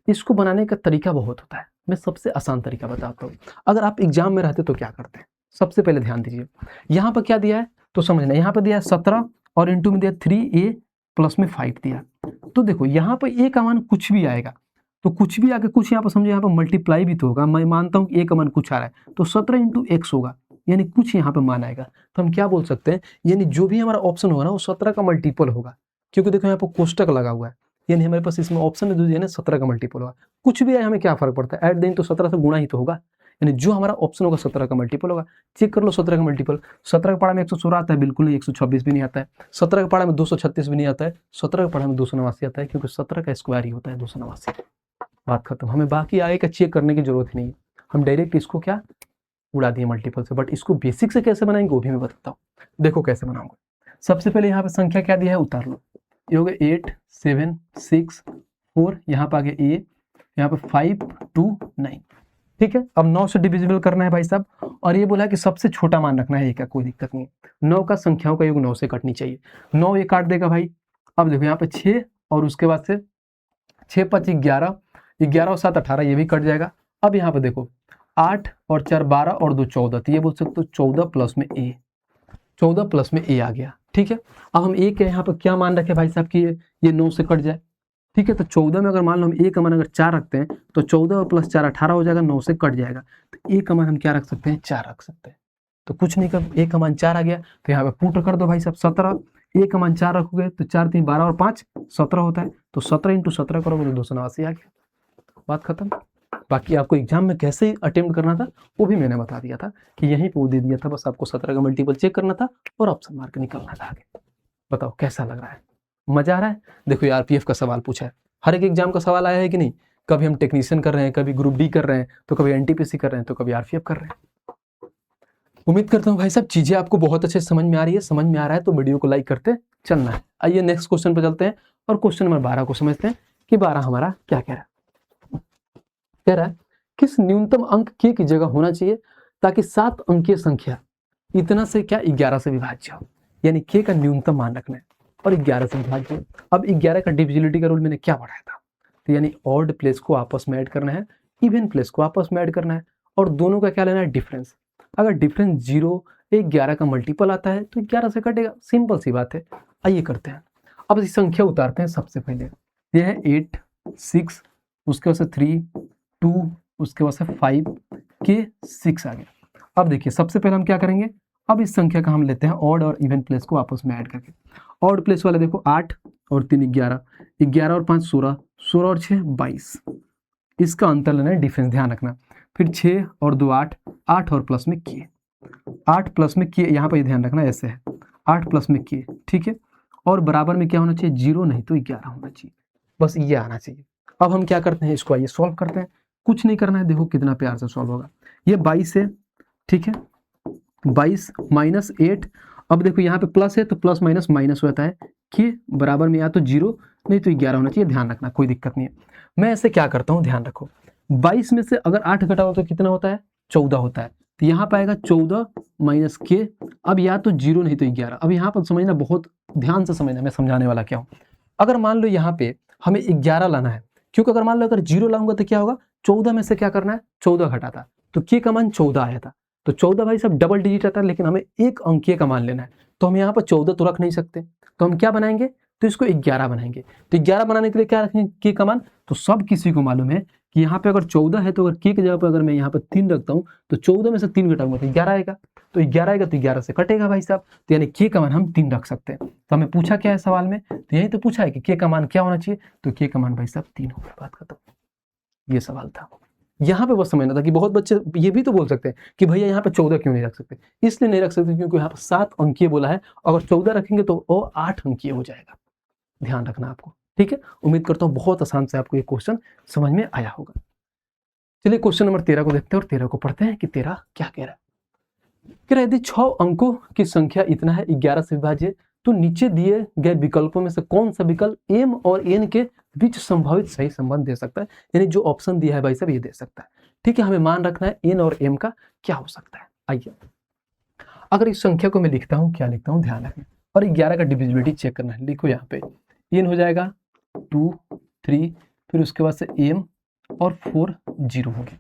Speaker 1: इसको बनाने का तरीका बहुत होता है, मैं सबसे आसान तरीका बताता हूँ। अगर आप एग्जाम में रहते तो क्या करते हैं, सबसे पहले ध्यान दीजिए, यहाँ पर क्या दिया है तो समझना, यहाँ पर दिया है 17 और इंटू में दिया 3a प्लस में 5 दिया, तो देखो यहाँ पर a का मान कुछ भी आएगा, तो कुछ भी आके कुछ यहाँ पर समझो, यहाँ पर मल्टीप्लाई भी तो होगा, मैं मानता हूँ कि a का मान कुछ आ रहा है तो 17 इंटू x होगा, यानी कुछ यहाँ पर मान आएगा, तो हम क्या बोल सकते हैं, यानी जो भी हमारा ऑप्शन होगा ना वो 17 का मल्टीपल होगा, क्योंकि देखो यहाँ पर कोष्टक लगा हुआ है, यानी हमारे पास इसमें ऑप्शन में दीजिए ना 17 का मल्टीपल होगा, कुछ भी आए हमें क्या फर्क पड़ता है, ऐड दें तो 17 से गुणा ही तो होगा, यानी जो हमारा ऑप्शन होगा 17 का मल्टीपल होगा। चेक कर लो 17 का मल्टीपल, 17 का पढ़ा में 116 आता है, बिल्कुल नहीं, 126 भी नहीं आता है, 17 का पढ़ा में 236 भी नहीं आता है, 17 का पढ़ा में 289 आता है, क्योंकि 17 का स्क्वायर ही होता है 289। बात खत्म, हमें बाकी आगे का चेक करने की जरूरत ही नहीं है, हम डायरेक्ट इसको क्या उड़ा दिए मल्टीपल से। बट इसको बेसिक से कैसे बनाएंगे वो भी मैं बताता हूँ, देखो कैसे बनाऊंगा। सबसे पहले यहाँ पे संख्या क्या दिया है उतार लो, ये हो गया 8 7 6 4, यहाँ पे आ गया a, यहाँ पे 5 2 9। ठीक है, अब 9 से डिविजिबल करना है भाई साहब, और ये बोला है कि सबसे छोटा मान रखना है, एक कोई दिक्कत नहीं है, 9 का संख्याओं का योग 9 से कटनी चाहिए, 9 ये काट देगा भाई। अब देखो यहाँ पे 6 और उसके बाद से 6 5 11, 11 और 7 18, ये भी कट जाएगा। अब यहाँ पे देखो 8 और 4 12 और 2 14, तो ये बोल सकते हो 14 प्लस में ए, 14 प्लस में ए आ गया। ठीक है, अब हम ए के यहाँ पर क्या मान रखे भाई साहब कि ये 9 से कट जाए। ठीक है, तो 14 में अगर मान लो हम ए का मान अगर 4 रखते हैं तो 14 प्लस 4 18 हो जाएगा, 9 से कट जाएगा, तो ए का मान हम क्या रख सकते हैं, 4 रख सकते हैं। तो कुछ नहीं कर, ए का मान 4 आ गया, तो यहाँ पे पुट कर दो भाई साहब 17, ए का मान 4 रखोगे तो 4 3 12 और 5 17 होता है, तो 17 × 17 करोगे तो 289 आ गया, बात खत्म। बाकी आपको एग्जाम में कैसे अटेम्प्ट करना था वो भी मैंने बता दिया था कि यहीं पे वो दे दिया था, बस आपको 17 का मल्टीपल चेक करना था और ऑप्शन मार के निकलना था आगे। बताओ कैसा लग रहा है, मजा आ रहा है। देखो ये आरपीएफ का सवाल पूछा है, हर एक एग्जाम का सवाल आया है कि नहीं, कभी हम टेक्नीशियन कर रहे हैं, कभी ग्रुप डी कर रहे हैं, तो कभी एनटीपीसी कर रहे हैं, तो कभी आरपीएफ कर रहे हैं। उम्मीद करता हूँ भाई साहब चीजें आपको बहुत अच्छे समझ में आ रही है, समझ में आ रहा है तो वीडियो को लाइक करते चलना है। आइए नेक्स्ट क्वेश्चन पर चलते हैं और क्वेश्चन नंबर 12 को समझते हैं कि 12 हमारा क्या कह रहा है। कह रहा है किस न्यूनतम अंक के की जगह होना चाहिए ताकि 7 अंकीय संख्या इतना से क्या 11 से विभाज्य हो, यानी के का न्यूनतम मान रखना है और 11 से विभाज्य। अब 11 का डिविजिबिलिटी का रूल मैंने क्या पढ़ाया था, तो यानी ऑड प्लेस को आपस में ऐड करना है, इवन प्लेस को आपस में ऐड करना है और दोनों का क्या लेना है, डिफरेंस। अगर डिफरेंस 0 11 का मल्टीपल आता है तो 11 से कटेगा, सिंपल सी बात है। आइए करते हैं, अब इस संख्या उतारते हैं। सबसे पहले यह है 8 6, उसके बाद से 3 2, उसके बाद से 5 के 6 आ गया। अब देखिए सबसे पहले हम क्या करेंगे, अब इस संख्या का हम लेते हैं ऑड और इवन प्लेस को आपस में ऐड करके। ऑड प्लेस वाले देखो 8 और 3 11, 11 और 5 16, 16 और 6 22, इसका अंतर लेना है, डिफरेंस ध्यान रखना। फिर 6 और 2 8, 8 और प्लस में किए, 8 प्लस में किए, यहाँ पर ये ध्यान रखना ऐसे है, 8 प्लस में किए। ठीक है, और बराबर में क्या होना चाहिए, 0 नहीं तो 11 होना चाहिए, बस ये आना चाहिए। अब हम क्या करते हैं, इसको आइए सॉल्व करते हैं। कुछ नहीं करना है, देखो कितना प्यार से सॉल्व होगा। ये 22 है, ठीक है, 22 माइनस 8, अब देखो यहाँ पे प्लस है तो प्लस माइनस माइनस होता है कि बराबर में या तो 0 नहीं तो 11 होना चाहिए, ध्यान रखना, कोई दिक्कत नहीं है। मैं ऐसे क्या करता हूँ, ध्यान रखो, 22 में से अगर 8 घटाओ तो कितना होता है, 14 होता है, तो यहाँ पाएगा 14 माइनस के, अब या तो 0 नहीं तो 11। अब यहाँ पर समझना, बहुत ध्यान से समझना, मैं समझाने वाला क्या हूँ। अगर मान लो यहाँ पे हमें 11 लाना है, क्योंकि अगर मान लो अगर 0 लाऊंगा तो क्या होगा, 14 में से क्या करना है, 14 घटाता, तो के का मान 14 आया था, तो 14 भाई सब डबल डिजिट आता है, लेकिन हमें एक अंकीय का मान लेना है, तो हम यहाँ पर 14 तो रख नहीं सकते, तो हम क्या बनाएंगे, तो इसको 11 बनाएंगे। तो 11 बनाने के लिए क्या रखेंगे, के का मान, तो सब किसी को मालूम है कि यहाँ पे अगर 14 है तो अगर के की जगह पर अगर मैं यहाँ पर 3 रखता हूँ तो 14 में से 3 घटाऊंगा तो 11 आएगा, तो 11 आएगा तो 11 से कटेगा भाई साहब, तो यानी के का मान हम 3 रख सकते हैं। तो हमें पूछा क्या है सवाल में, तो यही तो पूछा है कि के का मान क्या होना चाहिए, तो के का मान भाई साहब 3 होगा, बात खत्म, ये सवाल था। यहाँ पे बस समझना था कि बहुत बच्चे ये भी तो बोल सकते हैं कि भैया यहाँ पे 14 क्यों नहीं रख सकते, इसलिए नहीं रख सकते क्योंकि यहाँ पर 7 अंकीय बोला है, अगर 14 रखेंगे तो वो 8 अंकीय हो जाएगा, ध्यान रखना आपको, ठीक है। उम्मीद करता हूँ बहुत आसान से आपको ये क्वेश्चन समझ में आया होगा। चलिए क्वेश्चन नंबर 13 को देखते हैं और 13 को पढ़ते हैं कि 13 क्या कह रहा है। कह रहा है यदि 6 अंकों की संख्या इतना है 11 से विभाज्य, तो नीचे दिए गए विकल्पों में से कौन सा विकल्प m और n के बीच संभावित सही संबंध दे सकता है, यानी जो ऑप्शन दिया है भाई साहब ये दे सकता है। ठीक है, हमें मान रखना है n और m का क्या हो सकता है। आइए, अगर इस संख्या को मैं लिखता हूँ, क्या लिखता हूँ, ध्यान रखें, और 11 का डिविजिबिलिटी चेक करना है। लिखो यहाँ पे n हो जाएगा 2 3, फिर उसके बाद से m और 4 0 हो गया।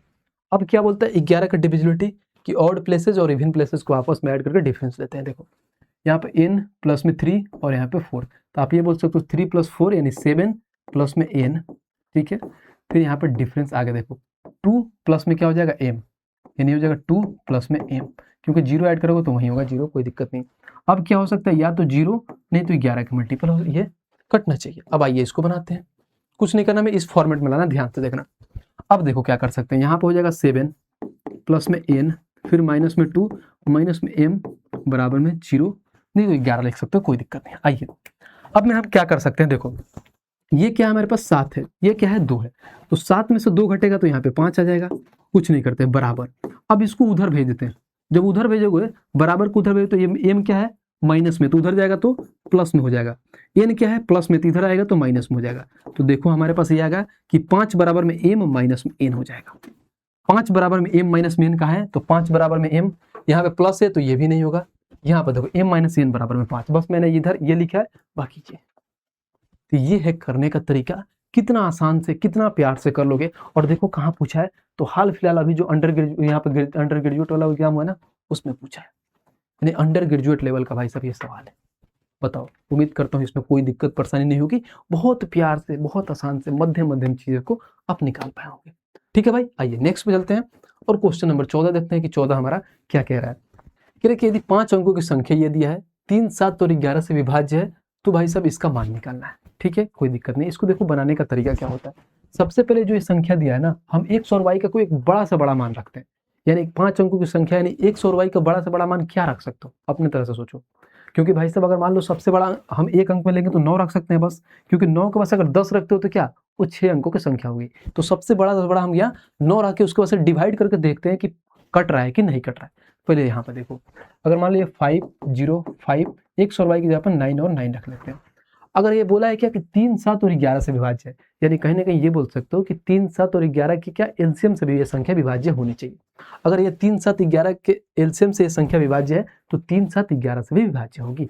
Speaker 1: अब क्या बोलता है 11 का डिविजिबिलिटी कि ऑड प्लेसेस और इवन प्लेसेस को आपस में ऐड करके डिफरेंस लेते हैं। देखो यहाँ पे n प्लस में 3 और यहाँ पे 4, तो आप ये बोल सकते हो 3 + 4 यानी 7 प्लस में n, ठीक है। फिर यहाँ पर डिफरेंस आगे देखो 2 प्लस में क्या हो जाएगा m, यानी हो जाएगा 2 प्लस में m, क्योंकि 0 ऐड करोगे तो वहीं होगा 0, कोई दिक्कत नहीं। अब क्या हो सकता है, या तो 0 नहीं तो 11 का मल्टीपल हो, ये कटना चाहिए। अब आइए इसको बनाते हैं, कुछ नहीं करना, मैं इस फॉर्मेट में लाना, ध्यान से देखना। अब देखो क्या कर सकते हैं, यहाँ पे हो जाएगा 7 प्लस में n, फिर माइनस में 2 माइनस में m बराबर में 0, नहीं तो 11 लिख सकते हो, कोई दिक्कत नहीं। आइए अब में हम क्या कर सकते हैं, देखो ये क्या है, हमारे पास 7 है, ये क्या है 2 है, तो 7 में से 2 घटेगा तो यहाँ पे 5 आ जाएगा, कुछ नहीं करते बराबर। अब इसको उधर भेज देते हैं, जब उधर भेजोगे बराबर को उधर भेजो तो ये m क्या है माइनस में, तो उधर जाएगा तो प्लस में हो जाएगा, n क्या है प्लस में, तो इधर आएगा तो माइनस में हो जाएगा। तो देखो हमारे पास ये आएगा कि 5 बराबर में m माइनस में n हो जाएगा। 5 बराबर में m माइनस में n का है, तो 5 बराबर में m, यहाँ पे प्लस है तो ये भी नहीं होगा, यहाँ पर देखो m माइनस n बराबर में 5, बस मैंने इधर ये लिखा है, बाकी ये। तो ये है करने का तरीका कितना आसान से, कितना प्यार से कर लोगे। और देखो कहाँ पूछा है, तो हाल फिलहाल अभी जो यहाँ पे अंडर ग्रेजुएट वाला एग्जाम हुआ ना, उसमें पूछा है, यानी अंडर ग्रेजुएट लेवल का भाई साहब ये सवाल है। बताओ, उम्मीद करता हूँ इसमें कोई दिक्कत परेशानी नहीं होगी, बहुत प्यार से, बहुत आसान से, मध्यम मध्यम चीज़ों को आप निकाल पाओगे। ठीक है भाई, आइए नेक्स्ट पे चलते हैं और क्वेश्चन नंबर 14 देखते हैं कि 14 हमारा क्या कह रहा है। कह रहे कि यदि 5 अंकों की संख्या ये दिया है, 3, 7 और 11 से विभाज्य है, तो भाई साहब इसका मान निकालना है। ठीक है, कोई दिक्कत नहीं। इसको देखो बनाने का तरीका क्या होता है। सबसे पहले जो ये संख्या दिया है ना, हम x और y का कोई एक बड़ा से बड़ा मान रखते हैं, यानी 5 अंकों की संख्या, यानी x और y का बड़ा से बड़ा मान क्या रख सकते हो, अपने तरह से सोचो। क्योंकि भाई साहब अगर मान लो सबसे बड़ा हम 1 अंक में लेंगे तो 9 रख सकते हैं बस, क्योंकि 9 के पास अगर 10 रखते हो तो क्या, वो 6 अंकों की संख्या होगी। तो सबसे बड़ा से बड़ा हम यहाँ 9 रख के उसके बाद से डिवाइड करके देखते हैं कि कट रहा है कि नहीं कट रहा है। पहले यहाँ पर देखो, अगर मान लो 5, 0, 5, x और y की जगह पर 9 और 9 रख लेते हैं। अगर ये बोला है क्या कि 3, 7 और 11 से विभाज्य है, यानी कहीं ना कहीं ये बोल सकते हो कि 3, 7 और 11 की क्या एलसीएम से भी ये संख्या विभाज्य होनी चाहिए। अगर ये 3, 7, 11 के एलसीएम से ये संख्या विभाज्य है तो 3, 7, 11 से भी विभाज्य होगी।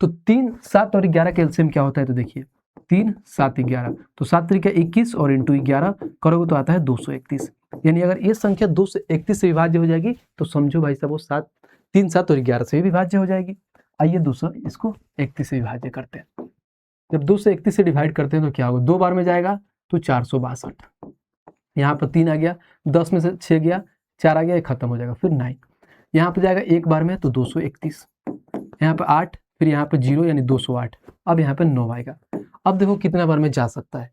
Speaker 1: तो 3, 7 और 11 का एलसीएम क्या होता है, तो देखिए 3, 7, 11, तो 7 त्रिक 21 और इंटू 11 करोगे तो आता है 231। यानी अगर ये संख्या 231 से विभाज्य हो जाएगी तो समझो भाई साहब वो 3, 7 और 11 से भी विभाज्य हो जाएगी। आइए दूसरा इसको 31 से विभाज्य करते हैं। जब 2 से 31 से डिवाइड करते हैं तो क्या होगा, 2 बार में जाएगा तो 462। यहाँ पर 3 आ गया, 10 में से 6 गया, 4 आ गया, ये खत्म हो जाएगा, फिर 9 यहाँ पर जाएगा एक बार में तो 231, यहाँ पर 8, फिर यहाँ पर 0 यानी 208, अब यहाँ पर 9 आएगा। अब देखो कितना बार में जा सकता है,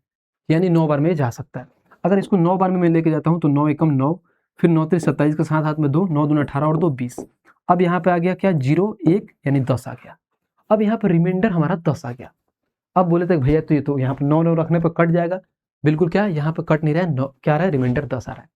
Speaker 1: यानी 9 बार में जा सकता है। अगर इसको 9 बार में मैं लेके जाता हूँ तो 9 एकम 9, फिर 9 3 27 के साथ हाथ में 2, 9 दूना 18 और 2 20। अब यहाँ पे आ गया क्या, 0, 1 यानी 10 आ गया। अब यहाँ पर रिमाइंडर हमारा 10 आ गया। अब बोले थे भैया तो ये तो यहाँ पर 9 रखने पर कट जाएगा, बिल्कुल क्या है, यहाँ पर कट नहीं रहा है, क्या रहा है, रिमाइंडर 10 आ रहा है।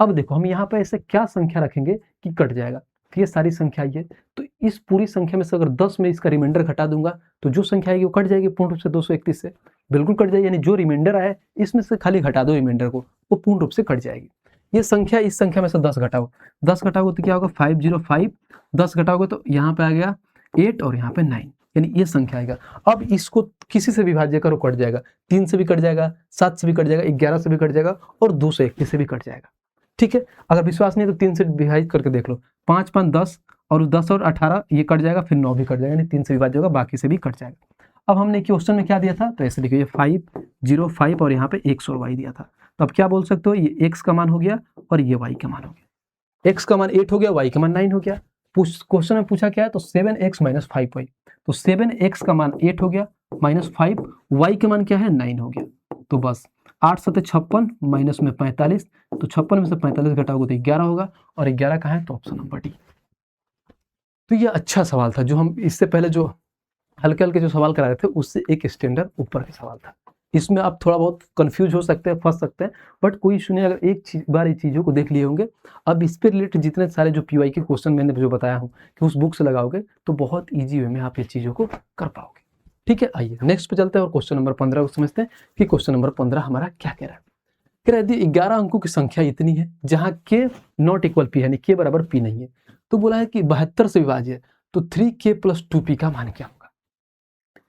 Speaker 1: अब देखो हम यहाँ पर ऐसे क्या संख्या रखेंगे कि कट जाएगा, तो ये सारी संख्या आई है, तो इस पूरी संख्या में से अगर 10 में इसका रिमाइंडर घटा दूंगा तो जो संख्या आएगी वो कट जाएगी पूर्ण रूप से 231 से, बिल्कुल कट जाएगी। यानी जो रिमाइंडर आया इसमें से खाली घटा दो रिमाइंडर को, वो पूर्ण रूप से कट जाएगी। ये संख्या, इस संख्या में से 10 घटाओ, 10 घटाओगे तो क्या होगा, 505, 10 घटाओगे तो यहाँ पे आ गया 8 और यहाँ पे 9, यानी ये संख्या आएगा। अब इसको किसी से विभाज्य करो कट जाएगा, 3 से भी कट जाएगा, 7 से भी कट जाएगा, 11 से भी कट जाएगा और 231 से भी कट जाएगा। ठीक है, अगर विश्वास नहीं है तो 3 से विभाजित करके देख लो, 5, 5, 10 और 10 और 18 ये कट जाएगा, फिर 9 भी कट जाएगा, यानी 3 से विभाज्य होगा, बाकी से भी कट जाएगा। अब हमने क्वेश्चन में क्या दिया था, तो ऐसे देखिए 5, 0, 5 और यहाँ पे x और y दिया था, तो अब क्या बोल सकते हो, ये x का मान हो गया और ये y का मान हो गया। x का मान 8 हो गया, y का मान 9 हो गया। क्वेश्चन में पूछा क्या है, तो 7x - 5y, तो 7x का मान 8 हो गया, -5, y का मान क्या है, 9 हो गया। तो बस 8 7 56 माइनस में 45, तो 56 में से 45 घटाओगे तो 11 होगा, और 11 कहाँ है, तो ऑप्शन नंबर डी। तो ये अच्छा सवाल था, जो हम इससे पहले जो हल्के हल्के जो सवाल करा रहे थे उससे एक स्टैंडर्ड ऊपर का सवाल था। इसमें आप थोड़ा बहुत कंफ्यूज हो सकते हैं, फंस सकते हैं, बट कोई सुनिए, अगर एक बार ये चीज़ों को देख लिए होंगे, अब इस पे रिलेटेड जितने सारे जो पीवाई के क्वेश्चन मैंने जो बताया हूँ कि उस बुक से लगाओगे तो बहुत ईजी वे में आप ये चीज़ों को कर पाओगे। ठीक है, आइए नेक्स्ट पे चलते हैं और क्वेश्चन नंबर 15 को समझते हैं कि क्वेश्चन नंबर 15 हमारा क्या कह रहा है। कह रहा है यदि 11 अंकों की संख्या इतनी है जहाँ k नॉट इक्वल p, यानी k बराबर p नहीं है, तो बोला है कि 72 से विभाज्य है, तो 3k + 2p का मान क्या होगा।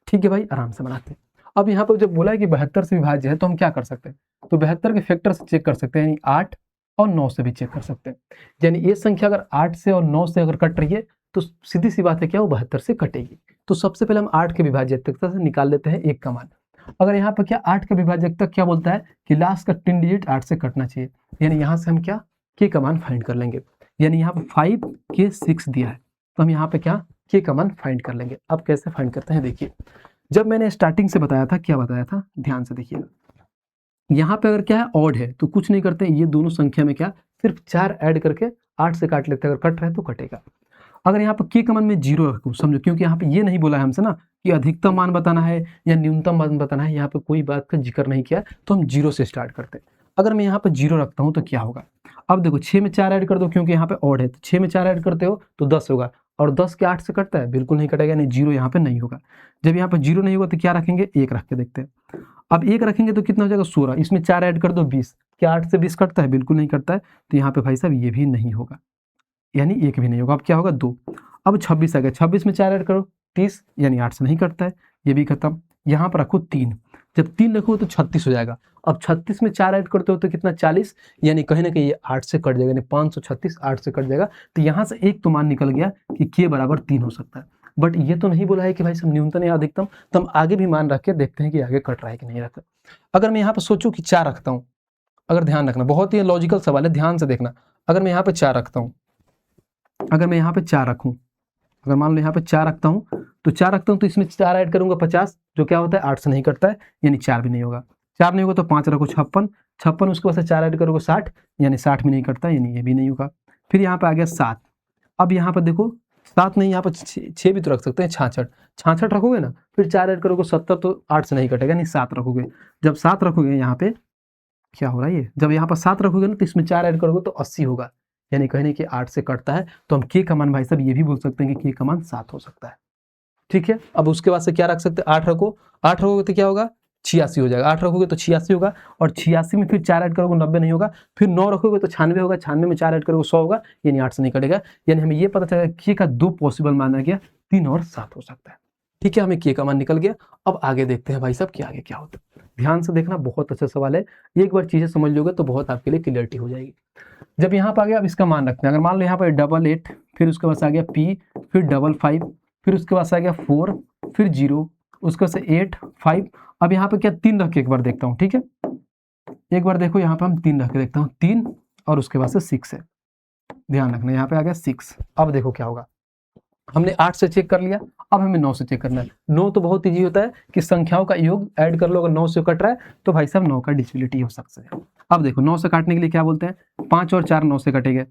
Speaker 1: ठीक है भाई, आराम से बनाते हैं। अब यहाँ पर जब बोला है कि 72 से विभाज्य है तो हम क्या कर सकते हैं, तो 72 के फैक्टर से चेक कर सकते हैं, यानी 8 और 9 से भी चेक कर सकते हैं। यानी ये संख्या अगर 8 से और 9 से अगर कट रही है तो सीधी सी बात है क्या, वो 72 से कटेगी। तो सबसे पहले हम 8 के विभाज्यता से निकाल लेते हैं 1 का मान। अगर यहाँ पर क्या 8 का विभाज्यता क्या बोलता है कि लास्ट का 10 डिजिट 8 से कटना चाहिए, यानी यहाँ से हम क्या k का मान फाइंड कर लेंगे। यानी यहाँ पर 5k 6 दिया है, तो हम यहाँ पे क्या k का मान फाइंड कर लेंगे। अब कैसे फाइंड करते हैं, देखिए जब मैंने स्टार्टिंग से बताया था, क्या बताया था, ध्यान से देखिएगा। यहाँ पे अगर क्या है ऑड है तो कुछ नहीं करते, ये दोनों संख्या में क्या सिर्फ 4 ऐड करके 8 से काट लेते हैं, अगर कट रहे तो कटेगा। अगर यहाँ पर k का मान में 0 रखूँ, समझो, क्योंकि यहाँ पे ये नहीं बोला है हमसे ना कि अधिकतम मान बताना है या न्यूनतम मान बताना है, यहाँ पे कोई बात का जिक्र नहीं किया, तो हम 0 से स्टार्ट करते हैं। अगर मैं यहाँ पर 0 रखता हूँ तो क्या होगा, अब देखो 6 में 4 ऐड कर दो, क्योंकि यहाँ पे ऑड है, तो 6 में 4 ऐड करते हो तो 10 होगा, और 10 के 8 से कटता है, बिल्कुल नहीं कटेगा, यानी 0 यहाँ पे नहीं होगा। जब यहाँ पे 0 नहीं होगा तो क्या रखेंगे, 1 रख के देखते हैं। अब 1 रखेंगे तो कितना हो जाएगा, 16, इसमें 4 ऐड कर दो 20, क्या 8 से 20 कटता है, बिल्कुल नहीं कटता है, तो यहाँ पे भाई साहब ये भी नहीं होगा, यानी 1 भी नहीं होगा। अब क्या होगा, 2। अब 26 आ गया, 26 में 4 ऐड करो 30, यानी 8 से नहीं कटता है, ये भी खत्म। यहाँ पर रखो 3, जब 3 रखोगे तो 36 हो जाएगा। अब 36 में 4 ऐड करते हो तो कितना 40, यानी कहीं ना कहीं ये 8 से कट जाएगा, यानी 536 8 से कट जाएगा। तो यहाँ से एक तो मान निकल गया कि k बराबर 3 हो सकता है। बट ये तो नहीं बोला है कि भाई सब न्यूनतम या अधिकतम, तो हम आगे भी मान रख के देखते हैं कि आगे कट रहा है कि नहीं रखा। अगर मैं यहाँ पर सोचूं कि 4 रखता हूँ, अगर ध्यान रखना, बहुत ही लॉजिकल सवाल है, ध्यान से देखना। अगर मैं यहाँ पे 4 रखता हूँ, अगर मैं यहाँ पे 4 रखूँ, अगर मान लो यहाँ पे 4 रखता हूँ, तो 4 रखता हूँ तो इसमें 4 ऐड करूंगा 50, जो क्या होता है 8 से नहीं कटता है, यानी 4 भी नहीं होगा। 4 नहीं होगा तो 5 रखो 56, 56 उसके बाद से 4 ऐड करोगे 60, यानी 60 भी नहीं कटता, यानी ये भी नहीं होगा। फिर यहाँ पे आ गया 7। अब यहाँ पर देखो 7 नहीं, यहाँ पर 6 भी तो रख सकते हैं, 66, 66 रखोगे ना, फिर 4 ऐड करोगे 70, तो 8 से नहीं कटेगा, यानी 7 रखोगे। जब 7 रखोगे यहाँ पे क्या हो रहा है ये, जब यहाँ पर 7 रखोगे ना तो इसमें 4 ऐड करोगे तो 80 होगा, यानी कहीं नहीं कि 8 से कटता है। तो हम के का मान भाई साहब ये भी बोल सकते हैं कि के का मान 7 हो सकता है। ठीक है, अब उसके बाद से क्या रख सकते हैं, 8 रखो, 8 रखोगे तो क्या होगा 86 हो जाएगा, 8 रखोगे तो 86 होगा, और 86 में फिर 4 ऐड करोगे 90 नहीं होगा, फिर 9 रखोगे तो 96 होगा, 96 में 4 ऐड करोगे 100 होगा, यानी 8 से नहीं कटेगा। यानी हमें ये पता चला के का 2 पॉसिबल माना गया, 3 और 7 हो सकता है। ठीक है, हमें के का मान निकल गया। अब आगे देखते हैं भाई साहब कि आगे क्या होता है। ध्यान से देखना, बहुत अच्छा सवाल है, एक बार चीजें समझ लोगे तो बहुत आपके लिए क्लियरिटी हो जाएगी। जब यहाँ पर आ गया, अब इसका मान रखते हैं, अगर मान लो यहाँ पर 88, फिर उसके बाद आ गया p, फिर 55, फिर उसके बाद आ गया 4, फिर 0, उसके बाद से 8 5। अब यहाँ पे क्या 3 रख के एक बार देखता हूँ, ठीक है, एक बार देखो यहाँ पे हम 3 रख के देखता हूँ, 3 और उसके बाद से 6 है, ध्यान रखना यहाँ पे आ गया 6। अब देखो क्या होगा, हमने 8 से चेक कर लिया, अब हमें 9 से चेक करना है। 9 तो बहुत ईजी होता है कि संख्याओं का योग ऐड कर लो, अगर 9 से कट रहा है तो भाई साहब 9 का डिविजिबिलिटी हो सकता है। अब देखो 9 से काटने के लिए क्या बोलते हैं, 5 और 4 9 से कटेंगे।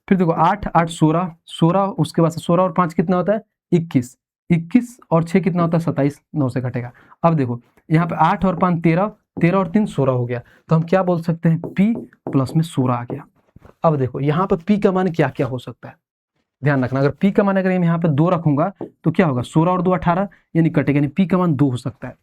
Speaker 1: फिर देखो 8 8 16 16, उसके बाद से 16 और 5 कितना होता है 21, 21 और 6 कितना होता है 27, 9 से कटेगा। अब देखो यहाँ पे 8 और 5 13, 13 और 3 16 हो गया, तो हम क्या बोल सकते हैं p प्लस में 16 आ गया। अब देखो यहाँ पे p का मान क्या क्या हो सकता है, ध्यान रखना, अगर p का मान अगर मैं यहाँ पे 2 रखूंगा तो क्या होगा 16 और 2 18, यानी कटेगा, यानी p का मान 2 हो सकता है।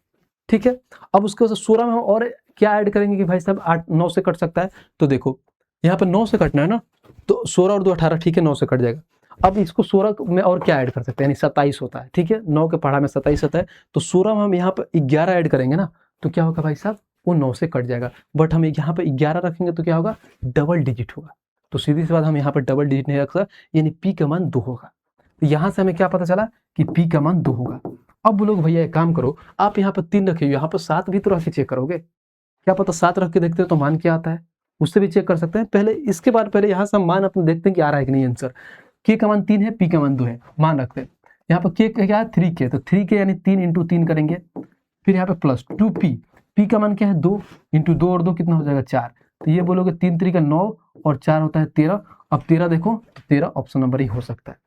Speaker 1: ठीक है, अब उसके बाद 16 में हम और क्या ऐड करेंगे कि भाई साहब 8 9 से कट सकता है, तो देखो यहाँ पे 9 से कटना है ना, तो 16 और 2 18, ठीक है 9 से कट जाएगा। अब इसको 16 में और क्या ऐड कर सकते हैं, यानी 27 होता है, ठीक है 9 के पढ़ा में 27 होता है, तो 16 में हम यहाँ पे 11 ऐड करेंगे ना, तो क्या होगा भाई साहब वो 9 से कट जाएगा। बट हम यहाँ पे 11 रखेंगे तो क्या होगा डबल डिजिट होगा, तो सीधी सी बात हम यहाँ पर डबल डिजिट नहीं रख सकते, यानी p का मान 2 होगा। तो यहाँ से हमें क्या पता चला कि p का मान 2 होगा। अब लोग भैया एक काम करो, आप यहाँ पर 3 रखे, यहाँ पर 7 भी तो रख के चेक करोगे, क्या पता 7 रख के देखते हो तो मान क्या आता है, उससे भी चेक कर सकते हैं। पहले इसके बाद पहले यहाँ से हम मान अपने देखते हैं कि आ रहा है कि नहीं आंसर। k का मान 3 है, p का मान 2 है, मान रखते हैं। यहाँ पर k क्या है 3k, तो 3k यानी 3 इंटू 3 करेंगे, फिर यहाँ पे प्लस 2p, p का मान क्या है 2 इंटू 2 और 2 कितना हो जाएगा 4, तो ये बोलोगे 3 3 का 9 और 4 होता है 13। अब 13 देखो तो 13 ऑप्शन नंबर ही हो सकता है,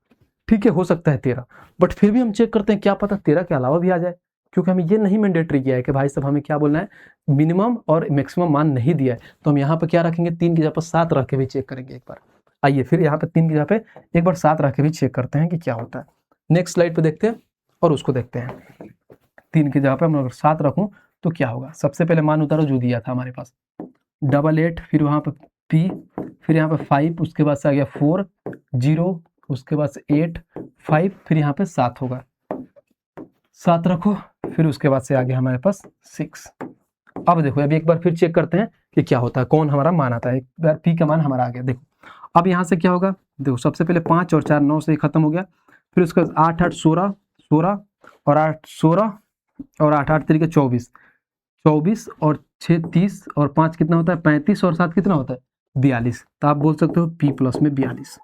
Speaker 1: ठीक है हो सकता है 13, बट फिर भी हम चेक करते हैं क्या पता 13 के अलावा भी आ जाए, क्योंकि हमें ये नहीं मैंडेटरी किया है कि भाई साहब हमें क्या बोलना है, मिनिमम और मैक्सिमम मान नहीं दिया है। तो हम यहाँ पर क्या रखेंगे 3 की जगह पर 7 रख के भी चेक करेंगे एक बार। आइए फिर यहाँ पे 3 की जगह पे एक बार 7 रख के भी चेक करते हैं कि क्या होता है। नेक्स्ट स्लाइड पे देखते हैं और उसको देखते हैं। 3 की जगह पे हम अगर 7 रखूँ तो क्या होगा, सबसे पहले मान उतारो जो दिया था हमारे पास 88, फिर वहाँ पे p, फिर यहाँ पे 5, उसके बाद से आ गया 4 0, उसके बाद से 8 5, फिर यहाँ पे 7 होगा, 7 रखो, फिर उसके बाद से आ गया हमारे पास 6। अब देखो अभी एक बार फिर चेक करते हैं कि क्या होता है, कौन हमारा मान आता है। एक बार p का मान हमारा आ गया, देखो अब यहाँ से क्या होगा, देखो सबसे पहले 5 और 4 9 से खत्म हो गया, फिर उसके बाद 8 8 16 16 और 8 16 और 8 8 तरीके 24 24 और 6 30 और 5 कितना होता है 35 और 7 कितना होता है 42, तो आप बोल सकते हो p प्लस में 42।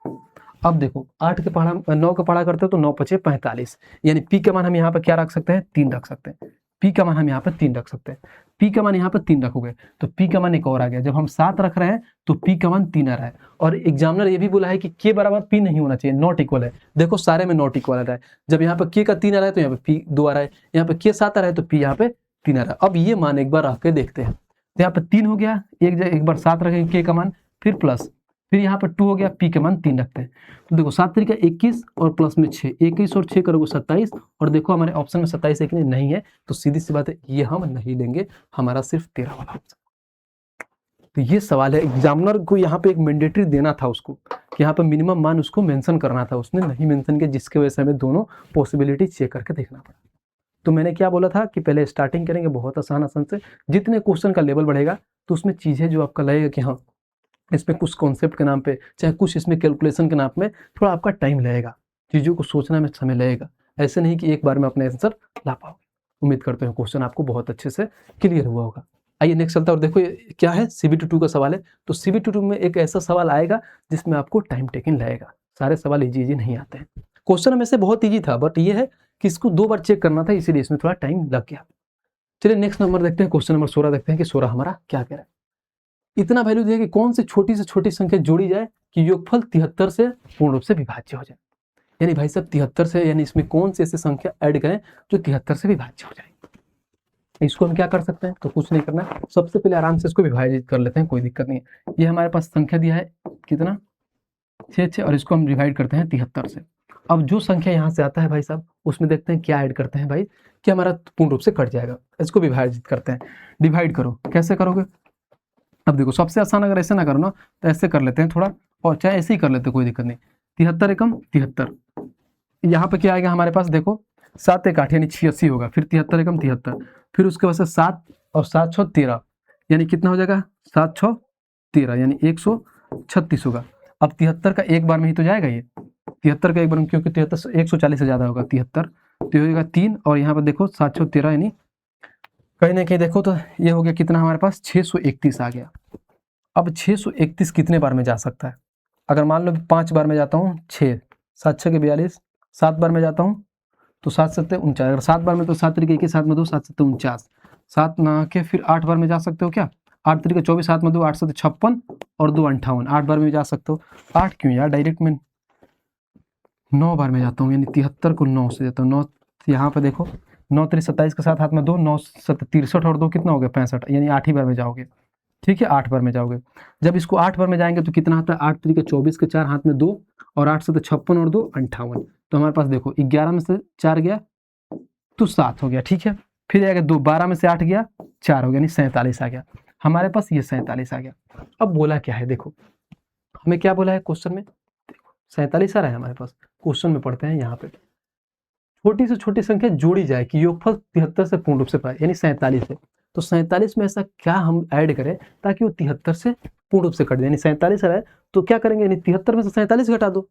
Speaker 1: अब देखो 8 के पढ़ा 9 का पढ़ा करते हो तो 9 5 45, यानी p का मान हम यहाँ पर क्या रख सकते हैं 3 रख सकते हैं, p का मान हम यहाँ पर 3 रख सकते हैं। p का मान यहाँ पर 3 रखोगे तो p का मान एक और आ गया, जब हम 7 रख रहे हैं तो p का मान 3 आ रहा है। और एग्जामिनर ये भी बोला है कि k बराबर p नहीं होना चाहिए, नॉट इक्वल है, देखो सारे में नॉट इक्वल आ रहा है, जब यहाँ पर k का 3 आ रहा है तो यहाँ पे p 2 आ रहा है, यहाँ पे k 7 आ रहा है तो p यहाँ पे 3 आ रहा है। अब ये मान एक बार रख के देखते हैं, तो यहाँ पे 3 हो गया, एक बार 7 रखेंगे k का मान, फिर प्लस, फिर यहाँ पर 2 हो गया, p का मान 3 रखते हैं, तो देखो 7 तरीका 21 और प्लस में 6, 21 और 6 करोगे 27, और देखो हमारे ऑप्शन में 27 है कि नहीं है, तो सीधी सी बात है ये हम नहीं लेंगे, हमारा सिर्फ 13 वाला ऑप्शन। तो ये सवाल है, एग्जामिनर को यहाँ पे एक मैंडेटरी देना था उसको कि यहाँ पे मिनिमम मान उसको मेंशन करना था, उसने नहीं मेंशन किया, जिसकी वजह से हमें दोनों पॉसिबिलिटी चेक करके देखना पड़ा। तो मैंने क्या बोला था कि पहले स्टार्टिंग करेंगे बहुत आसान आसान से, जितने क्वेश्चन का लेवल बढ़ेगा तो उसमें चीज़ें जो आपका लगेगा कि हाँ इसमें कुछ कॉन्सेप्ट के नाम पे, चाहे कुछ इसमें कैलकुलेशन के नाम में थोड़ा आपका टाइम लगेगा, चीज़ों को सोचने में समय लगेगा। ऐसे नहीं कि एक बार में अपने आंसर ला पाओगे। उम्मीद करते हैं क्वेश्चन आपको बहुत अच्छे से क्लियर हुआ होगा। आइए नेक्स्ट चलता है और देखो ये क्या है, CBT2 का सवाल है। तो CBT2 में एक ऐसा सवाल आएगा जिसमें आपको टाइम टेकिंग लगेगा, सारे सवाल इजी नहीं आते हैं। क्वेश्चन में से बहुत ईजी था, बट ये है कि इसको 2 बार चेक करना था, इसीलिए इसमें थोड़ा टाइम लग गया। चलिए नेक्स्ट नंबर देखते हैं, क्वेश्चन नंबर 16 देखते हैं कि 16 हमारा क्या कह रहा है। इतना वैल्यू दिया कि कौन सी छोटी से छोटी संख्या जोड़ी जाए कि योगफल 73 से पूर्ण रूप से विभाज्य हो जाए। यानी भाई साहब 73 से, यानी इसमें कौन सी ऐसी संख्या ऐड करें जो 73 से विभाज्य हो जाए। इसको हम क्या कर सकते हैं, तो कुछ नहीं करना, सबसे पहले आराम से इसको विभाजित कर लेते हैं, कोई दिक्कत नहीं है। ये हमारे पास संख्या दिया है कितना 6 और इसको हम डिवाइड करते हैं 73 से। अब जो संख्या यहाँ से आता है भाई साहब उसमें देखते हैं क्या ऐड करते हैं भाई कि हमारा पूर्ण रूप से कट जाएगा। इसको विभाजित करते हैं, डिवाइड करो, कैसे करोगे। अब देखो सबसे आसान अगर ऐसे ना करो ना तो ऐसे कर लेते हैं थोड़ा, और चाहे ऐसे ही कर लेते हैं, कोई दिक्कत नहीं। 73 एकम 73, यहाँ पे क्या आएगा हमारे पास, देखो 7 एक 8 यानी 86 होगा, फिर 73 एकम 73, फिर उसके बाद से 7 और 7 6 13, यानी कितना हो जाएगा 7 6 13 यानी 136 होगा। अब 73 का एक बार में ही तो जाएगा ये, 73 का एक बार में, क्योंकि 73 140 से ज़्यादा होगा 73, तो हो जाएगा 3, और यहाँ पर देखो 7 6 13 यानी कहीं ना कहीं देखो तो ये हो गया कितना हमारे पास 631 आ गया। अब 631 कितने बार में जा सकता है, अगर मान लो 5 बार में जाता हूँ 6, 7 6 के 42, 7 बार में जाता हूँ तो 7 7 49, अगर 7 बार में तो 7 तरीके के 7 में 2 7 7 49, 7 ना के फिर 8 बार में जा सकते हो क्या, 8 तरीके 24, 7 में 2 8 7 56 और 2 58, 8 बार में जा सकते हो। 8 क्यों यार, डायरेक्ट में 9 बार में जाता हूँ, यानी 73 को 9 से जाता हूँ, 9 यहाँ पे देखो 9 3 27 के साथ हाथ में 2, 9 7 63 और 2 कितना हो गया 65, यानी 8 ही बार में जाओगे। ठीक है 8 बार में जाओगे। जब इसको 8 बार में जाएंगे तो कितना आता है, 8 तरीके 24 के 4 हाथ में 2 और 8 7 56 और 2 58, तो हमारे पास देखो 11 में से 4 गया तो 7 हो गया। ठीक है, फिर आएगा 2, 12 में से 8 गया 4 हो गया, यानी 47 आ गया हमारे पास, ये 47 आ गया। अब बोला क्या है, देखो हमें क्या बोला है क्वेश्चन में, 47 आ रहा है हमारे पास। क्वेश्चन में पढ़ते हैं यहाँ पे, छोटी से छोटी संख्या जोड़ी जाए कि योगफल 73 से पूर्ण रूप से पाए, यानी 47 है। तो 47 में ऐसा क्या हम ऐड करें ताकि वो 73 से पूर्ण रूप से कट जाए, यानी 47 है तो क्या करेंगे, यानी 73 में से 47 घटा दो,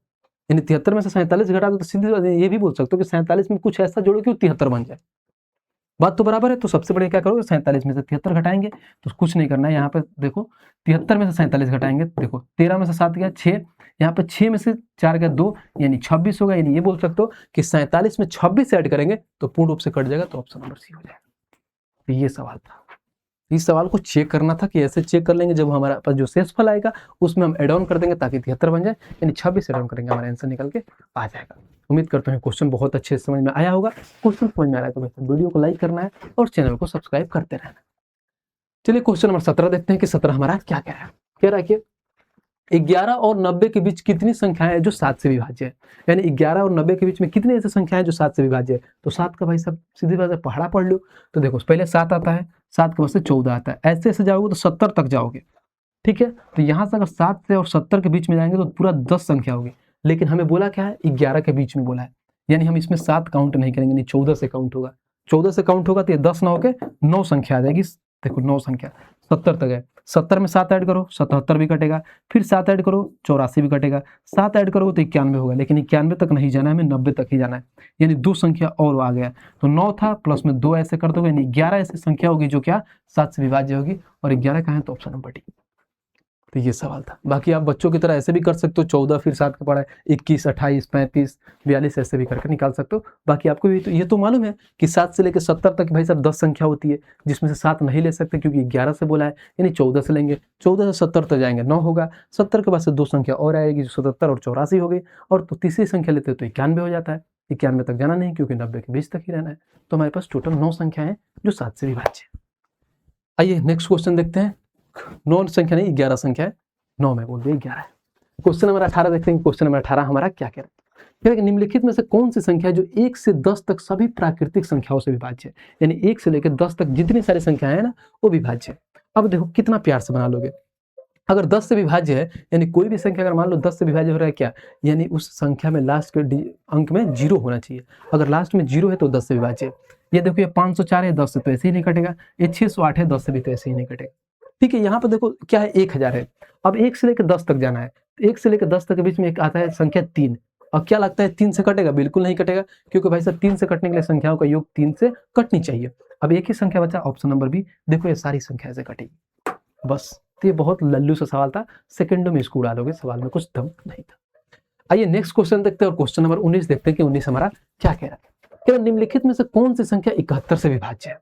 Speaker 1: यानी 73 में से 47 घटा दो, तो सीधे ये भी बोल सकते हो कि 47 में कुछ ऐसा जोड़ो कि वो 73 बन जाए। बात तो बराबर है। तो सबसे बड़े क्या करोगे, 47 में से 73 घटाएंगे, तो कुछ नहीं करना है, यहाँ पे देखो 73 में से 47 घटाएंगे, देखो 13 में से 7 गया 6, यहाँ पे 6 में से 4 गया 2, यानी 26 होगा। यानी ये बोल सकते हो कि 47 में 26 ऐड करेंगे तो पूर्ण रूप से कट जाएगा, तो ऑप्शन नंबर सी हो जाएगा। तो ये सवाल था, इस सवाल को चेक करना था कि ऐसे चेक कर लेंगे, जब हमारे पास जो शेषफल आएगा उसमें हम एड ऑन कर देंगे ताकि 73 बन जाए, यानी 26 एड ऑन करेंगे, हमारा आंसर निकल के आ जाएगा। उम्मीद करते हैं क्वेश्चन बहुत अच्छे से समझ में आया होगा। क्वेश्चन समझ में आ रहा है तो वैसे वीडियो को लाइक करना है और चैनल को सब्सक्राइब करते रहना। चलिए क्वेश्चन नंबर 17 देखते हैं कि 17 हमारा क्या कह रहा है। कह रहा है कि 11 और 90 के बीच कितनी संख्याएं हैं जो 7 से विभाज्य है, यानी 11 और 90 के बीच में कितनी ऐसी संख्याएं जो 7 से विभाज्य है। तो 7 का भाई सब सीधी बात है पहाड़ा पढ़ लो, तो देखो पहले 7 आता है, 7 के बाद से 14 आता है, ऐसे ऐसे जाओगे तो 70 तक जाओगे। ठीक है, तो यहाँ से अगर 7 से और 70 के बीच में जाएंगे तो पूरा 10 संख्या होगी, लेकिन हमें बोला क्या है 11 के बीच में बोला है, यानी हम इसमें 7 काउंट नहीं करेंगे, नहीं 14 से काउंट होगा। 14 से काउंट होगा तो ये 10 ना होके 9 संख्या आ जाएगी। देखो 9 संख्या 70 तक है, 70 में 7 ऐड करो 77 भी कटेगा, फिर 7 ऐड करो 84 भी कटेगा, 7 ऐड करोगे तो 91 होगा, लेकिन 91 तक नहीं जाना है, हमें 90 तक ही जाना है, यानी 2 संख्या और आ गया। तो 9 था प्लस में 2 ऐसे कर दोगे, यानी 11 ऐसी संख्या होगी जो क्या 7 से विभाज्य होगी, और 11 कहाँ है तो ऑप्शन नंबर डी। तो ये सवाल था। बाकी आप बच्चों की तरह ऐसे भी कर सकते हो, 14 फिर 7 का पड़ा है 21 28 35 42 ऐसे भी करके निकाल सकते हो। बाकी आपको भी तो ये तो मालूम है कि 7 से लेकर 70 तक भाई साहब 10 संख्या होती है, जिसमें से 7 नहीं ले सकते क्योंकि 11 से बोला है, यानी 14 से लेंगे, 14 से 70 तक जाएंगे 9 होगा, 70 के बाद से 2 संख्या और आएगी जो 77 और 84 हो गई, और तो तीसरी संख्या लेते हो तो 91 हो जाता है। 91 तक जाना नहीं क्योंकि 90 के बीच तक ही रहना है। तो हमारे पास टोटल 9 संख्या है जो 7 से विभाज्य है। आइए नेक्स्ट क्वेश्चन देखते हैं। 9 संख्या नहीं 11 संख्या है, 9 में बोल दिया 11 है। क्वेश्चन नंबर 18 देखते हैं। क्वेश्चन नंबर 18 हमारा क्या कह रहा है, निम्नलिखित में से कौन सी संख्या जो 1 से 10 तक सभी प्राकृतिक संख्याओं से विभाज्य है, यानी 1 से लेकर 10 तक जितनी सारी संख्याएं हैं ना वो विभाज्य है। अब देखो कितना प्यार से बना लोगे, अगर 10 से विभाज्य है, यानी कोई भी संख्या अगर मान लो 10 से विभाज्य हो रहा है क्या, यानी उस संख्या में लास्ट के अंक में 0 होना चाहिए। अगर लास्ट में 0 है तो 10 से विभाज्य है। ये देखो ये 504 है, 10 से तो ऐसे ही नहीं कटेगा। ये 608 है, 10 से भी तो ऐसे ही नहीं कटेगा। ठीक है, यहाँ पर देखो क्या है, 1000 है। अब 1 से लेकर 10 तक जाना है, 1 से लेकर 10 तक के बीच में एक आता है संख्या 3। अब क्या लगता है 3 से कटेगा? बिल्कुल नहीं कटेगा, क्योंकि भाई साहब 3 से कटने के लिए संख्याओं का योग 3 से कटनी चाहिए। अब एक ही संख्या बचा, ऑप्शन नंबर बी। देखो ये सारी संख्या से कटेगी बस। तो ये बहुत लल्लू सा सवाल था, सेकंडों में इसको उड़ा दोगे, सवाल में कुछ दम नहीं था। आइए नेक्स्ट क्वेश्चन देखते हैं, और क्वेश्चन नंबर 19 देखते हैं कि 19 हमारा क्या कह रहा है। क्या निम्नलिखित में से कौन सी संख्या 71 से विभाज्य है?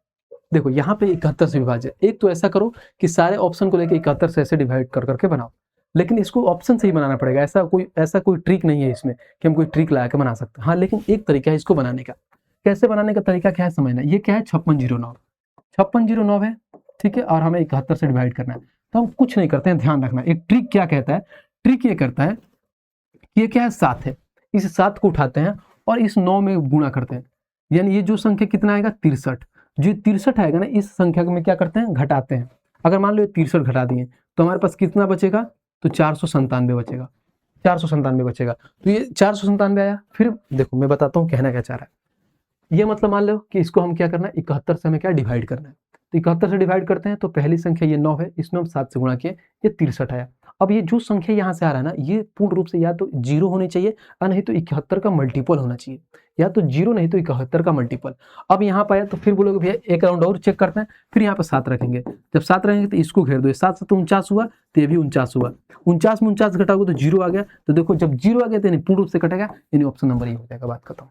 Speaker 1: देखो यहाँ पे 71 से विभाज्य है। एक तो ऐसा करो कि सारे ऑप्शन को लेकर 71 से ऐसे डिवाइड कर करके बनाओ, लेकिन इसको ऑप्शन से ही बनाना पड़ेगा। ऐसा कोई ट्रिक नहीं है इसमें कि हम कोई ट्रिक लगा के बना सकते हैं। हाँ, लेकिन एक तरीका है इसको बनाने का। कैसे बनाने का तरीका क्या है समझना। ये क्या है, 5609। 5609 है, ठीक है, और हमें 71 से डिवाइड करना है। तो हम कुछ नहीं करते हैं, ध्यान रखना। एक ट्रिक क्या कहता है, ट्रिक ये करता है कि ये क्या है, 7 है। इस 7 को उठाते हैं और इस 9 में गुणा करते हैं, यानी ये जो संख्या कितना आएगा, 63। जो 63 आएगा ना, इस संख्या को में क्या करते हैं, घटाते हैं। अगर मान लो ये 63 घटा दिए तो हमारे पास कितना बचेगा, तो 497 बचेगा। 497 बचेगा। तो ये 497 आया। फिर देखो मैं बताता हूँ कहना क्या चाह रहा है। ये मतलब मान लो कि इसको हम क्या करना है, 71 से हमें क्या डिवाइड करना है। तो 71 से डिवाइड करते हैं तो पहली संख्या ये 9 है, इसमें हम 7 से गुणा किए, ये 63 आया। अब ये जो संख्या यहाँ से आ रहा है ना, ये पूर्ण रूप से या तो 0 होनी चाहिए और नहीं तो 71 का मल्टीपल होना चाहिए, या तो 0 नहीं तो 71 का मल्टीपल। अब यहाँ पाया तो फिर बोलोगे भैया एक राउंड और चेक करते हैं। फिर यहाँ पर 7 रखेंगे। जब 7 रहेंगे तो इसको घेर दो, 7 से तो 49 हुआ, तो ये भी 49 हुआ। 49 में 49 घटाओगे तो 0 आ गया। तो देखो जब 0 आ गया तो पूर्ण रूप से कटेगा, यानी ऑप्शन नंबर ये हो जाएगा, बात खत्म।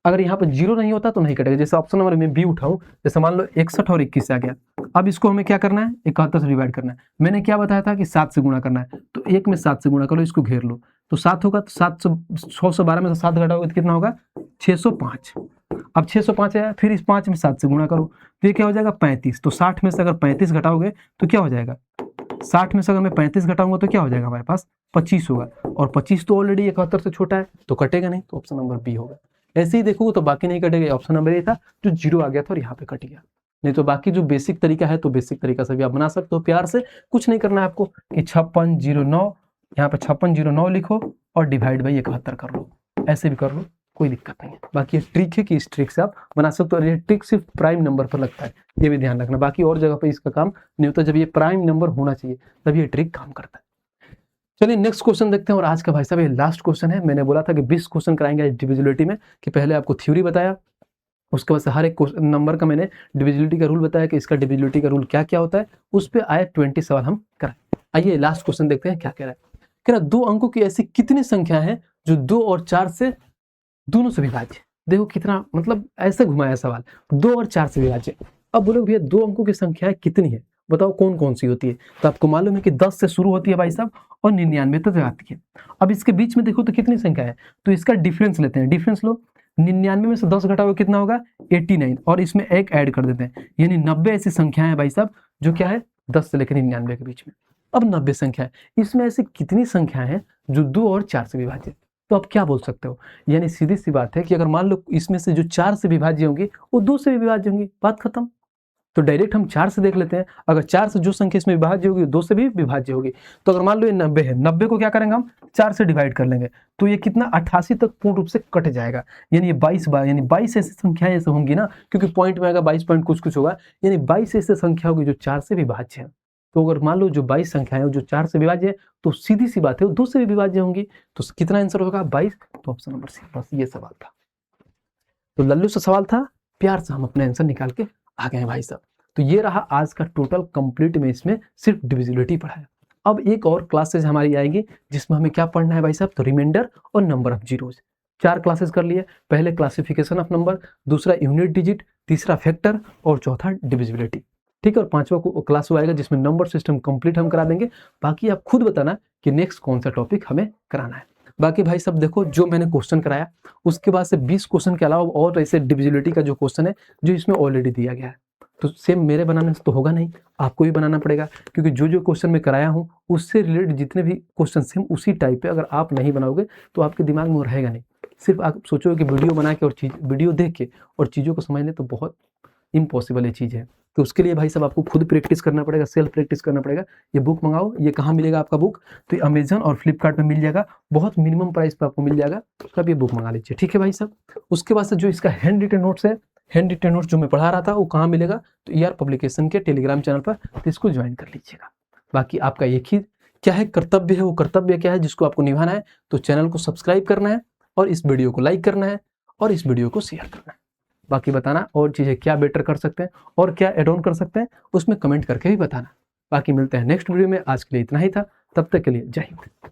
Speaker 1: अगर यहाँ पर 0 नहीं होता तो नहीं कटेगा। जैसे ऑप्शन नंबर में बी उठाऊं, जैसे मान लो 61 और 21 आ गया। अब इसको हमें क्या करना है, 71 से डिवाइड करना है। मैंने क्या बताया था कि 7 से गुणा करना है, तो 1 में 7 से गुणा करो, इसको घेर लो, तो 7 होगा। तो 612 में से 7 घटाओगे तो कितना होगा, 605। अब 605 आया, फिर इस 5 में 7 से गुणा करो, तो ये क्या हो जाएगा, 35। तो 60 में से अगर 35 घटाओगे तो क्या हो जाएगा, 60 में से अगर मैं 35 घटाऊंगा तो क्या हो जाएगा, हमारे पास 25 होगा। और 25 तो ऑलरेडी 71 से छोटा है, तो कटेगा नहीं, तो ऑप्शन नंबर बी होगा। ऐसे ही देखोगे तो बाकी नहीं कटेगा। ऑप्शन नंबर ए था जो 0 आ गया था और यहाँ पे कट गया। नहीं तो बाकी जो बेसिक तरीका है तो बेसिक तरीका से भी आप बना सकते हो। प्यार से कुछ नहीं करना है आपको कि 5609, यहाँ पे 5609 लिखो और डिवाइड बाई 71 कर लो, ऐसे भी कर लो, कोई दिक्कत नहीं है। बाकी ये ट्रिक है कि इस ट्रिक से आप बना सकते हो। और ये ट्रिक सिर्फ प्राइम नंबर पर लगता है, ये भी ध्यान रखना। बाकी और जगह पर इसका काम नहीं होता। जब ये प्राइम नंबर होना चाहिए तब ये ट्रिक काम करता है। चलिए नेक्स्ट क्वेश्चन देखते हैं। और आज का भाई साहब ये लास्ट क्वेश्चन है। मैंने बोला था कि 20 क्वेश्चन कराएंगे डिविजिबिलिटी में, कि पहले आपको थ्योरी बताया, उसके बाद से हर एक नंबर का मैंने डिविजिबिलिटी का रूल बताया कि इसका डिविजिबिलिटी का रूल क्या क्या होता है। उस पे आए 20 सवाल हम कराए। आइए लास्ट क्वेश्चन देखते हैं क्या कह रहा है। कह रहा 2 अंकों की ऐसी कितनी संख्या है जो 2 और 4 से दोनों से विभाज्य। देखो कितना मतलब ऐसे घुमाया सवाल, 2 और 4 से विभाज्य। अब बोलो भैया 2 अंकों की संख्या कितनी है, बताओ कौन कौन सी होती है। तो आपको मालूम है कि 10 से शुरू होती है भाई साहब और 99 तक आती है। अब इसके बीच में देखो तो कितनी संख्या है, तो इसका डिफरेंस लेते हैं। डिफरेंस लो, 99 में से 10 घटाओगे कितना होगा, 89, और इसमें एक ऐड कर देते हैं, यानी 90 ऐसी संख्या है भाई साहब जो क्या है 10 से लेकर 99 के बीच में। अब 90 संख्या है, इसमें ऐसी कितनी संख्या है जो 2 और 4 से विभाज्य। तो आप क्या बोल सकते हो, यानी सीधी सी बात है कि अगर मान लो इसमें से जो 4 से विभाज्य होंगी वो 2 से भी विभाज्य होंगी, बात खत्म। तो डायरेक्ट हम 4 से देख लेते हैं। अगर 4 से जो संख्या इसमें विभाज्य होगी 2 से भी विभाज्य होगी। तो अगर मान लो ये 90 है, 90 को क्या करेंगे हम 4 से डिवाइड कर लेंगे, तो ये कितना 88 तक पूर्ण रूप से कट जाएगा। यानी ये 22 बार, यानी 22 ऐसी संख्याएं ऐसे होंगी ना, क्योंकि पॉइंट में आएगा 22 पॉइंट कुछ होगा, यानी 22 ऐसी संख्या होगी जो 4 से विभाज्य है। तो अगर मान लो जो 22 संख्या है जो 4 से विभाज्य है, तो सीधी सी बात है वो 2 से भी विभाज्य होंगी। तो कितना आंसर होगा 22। तो ऑप्शन नंबर सी, बस ये सवाल था। तो लल्लू सा सवाल था, प्यार से हम अपने आंसर निकाल के आ गए हैं भाई साहब। तो ये रहा आज का टोटल कंप्लीट में, इसमें सिर्फ डिविजिबिलिटी पढ़ा है। अब एक और क्लासेज हमारी आएगी जिसमें हमें क्या पढ़ना है भाई साहब, तो रिमाइंडर और नंबर ऑफ जीरोज। 4 क्लासेस कर लिए। पहले क्लासिफिकेशन ऑफ नंबर, दूसरा यूनिट डिजिट, तीसरा फैक्टर और चौथा डिविजिबिलिटी। ठीक है, और 5वां क्लास आएगा जिसमें नंबर सिस्टम कंप्लीट हम करा देंगे। बाकी आप खुद बताना कि नेक्स्ट कौन सा टॉपिक हमें कराना है। बाकी भाई साहब देखो जो मैंने क्वेश्चन कराया उसके बाद से 20 क्वेश्चन के अलावा और ऐसे डिविजिबिलिटी का जो क्वेश्चन है जो इसमें ऑलरेडी दिया गया है, तो सेम मेरे बनाने से तो होगा नहीं, आपको भी बनाना पड़ेगा। क्योंकि जो क्वेश्चन मैं कराया हूँ उससे रिलेटेड जितने भी क्वेश्चन सेम उसी टाइप पे अगर आप नहीं बनाओगे तो आपके दिमाग में वो रहेगा नहीं। सिर्फ आप सोचोगे कि वीडियो बना के और वीडियो देख के और चीज़ों को समझ लें, तो बहुत इम्पॉसिबल ये चीज़ है। तो उसके लिए भाई साहब आपको खुद प्रैक्टिस करना पड़ेगा, सेल्फ प्रैक्टिस करना पड़ेगा। ये बुक मंगाओ। ये कहाँ मिलेगा आपका बुक? तो अमेजन और फ्लिपकार्ट में मिल जाएगा, बहुत मिनिमम प्राइस पर आपको मिल जाएगा। तो आप ये बुक मंगा लीजिए, ठीक है भाई साहब। उसके बाद से जो इसका हैंड रिटन नोट्स है, हैंड रिटन नोट्स जो मैं पढ़ा रहा था वो कहाँ मिलेगा? तो ER पब्लिकेशन के टेलीग्राम चैनल पर, तो इसको ज्वाइन कर लीजिएगा। बाकी आपका एक ही क्या है कर्तव्य है, वो कर्तव्य क्या है जिसको आपको निभाना है? तो चैनल को सब्सक्राइब करना है और इस वीडियो को लाइक करना है और इस वीडियो को शेयर करना है। बाकी बताना और चीज़ें क्या बेटर कर सकते हैं और क्या एड ऑन कर सकते हैं, उसमें कमेंट करके भी बताना। बाकी मिलते हैं नेक्स्ट वीडियो में। आज के लिए इतना ही था, तब तक के लिए जय हिंद।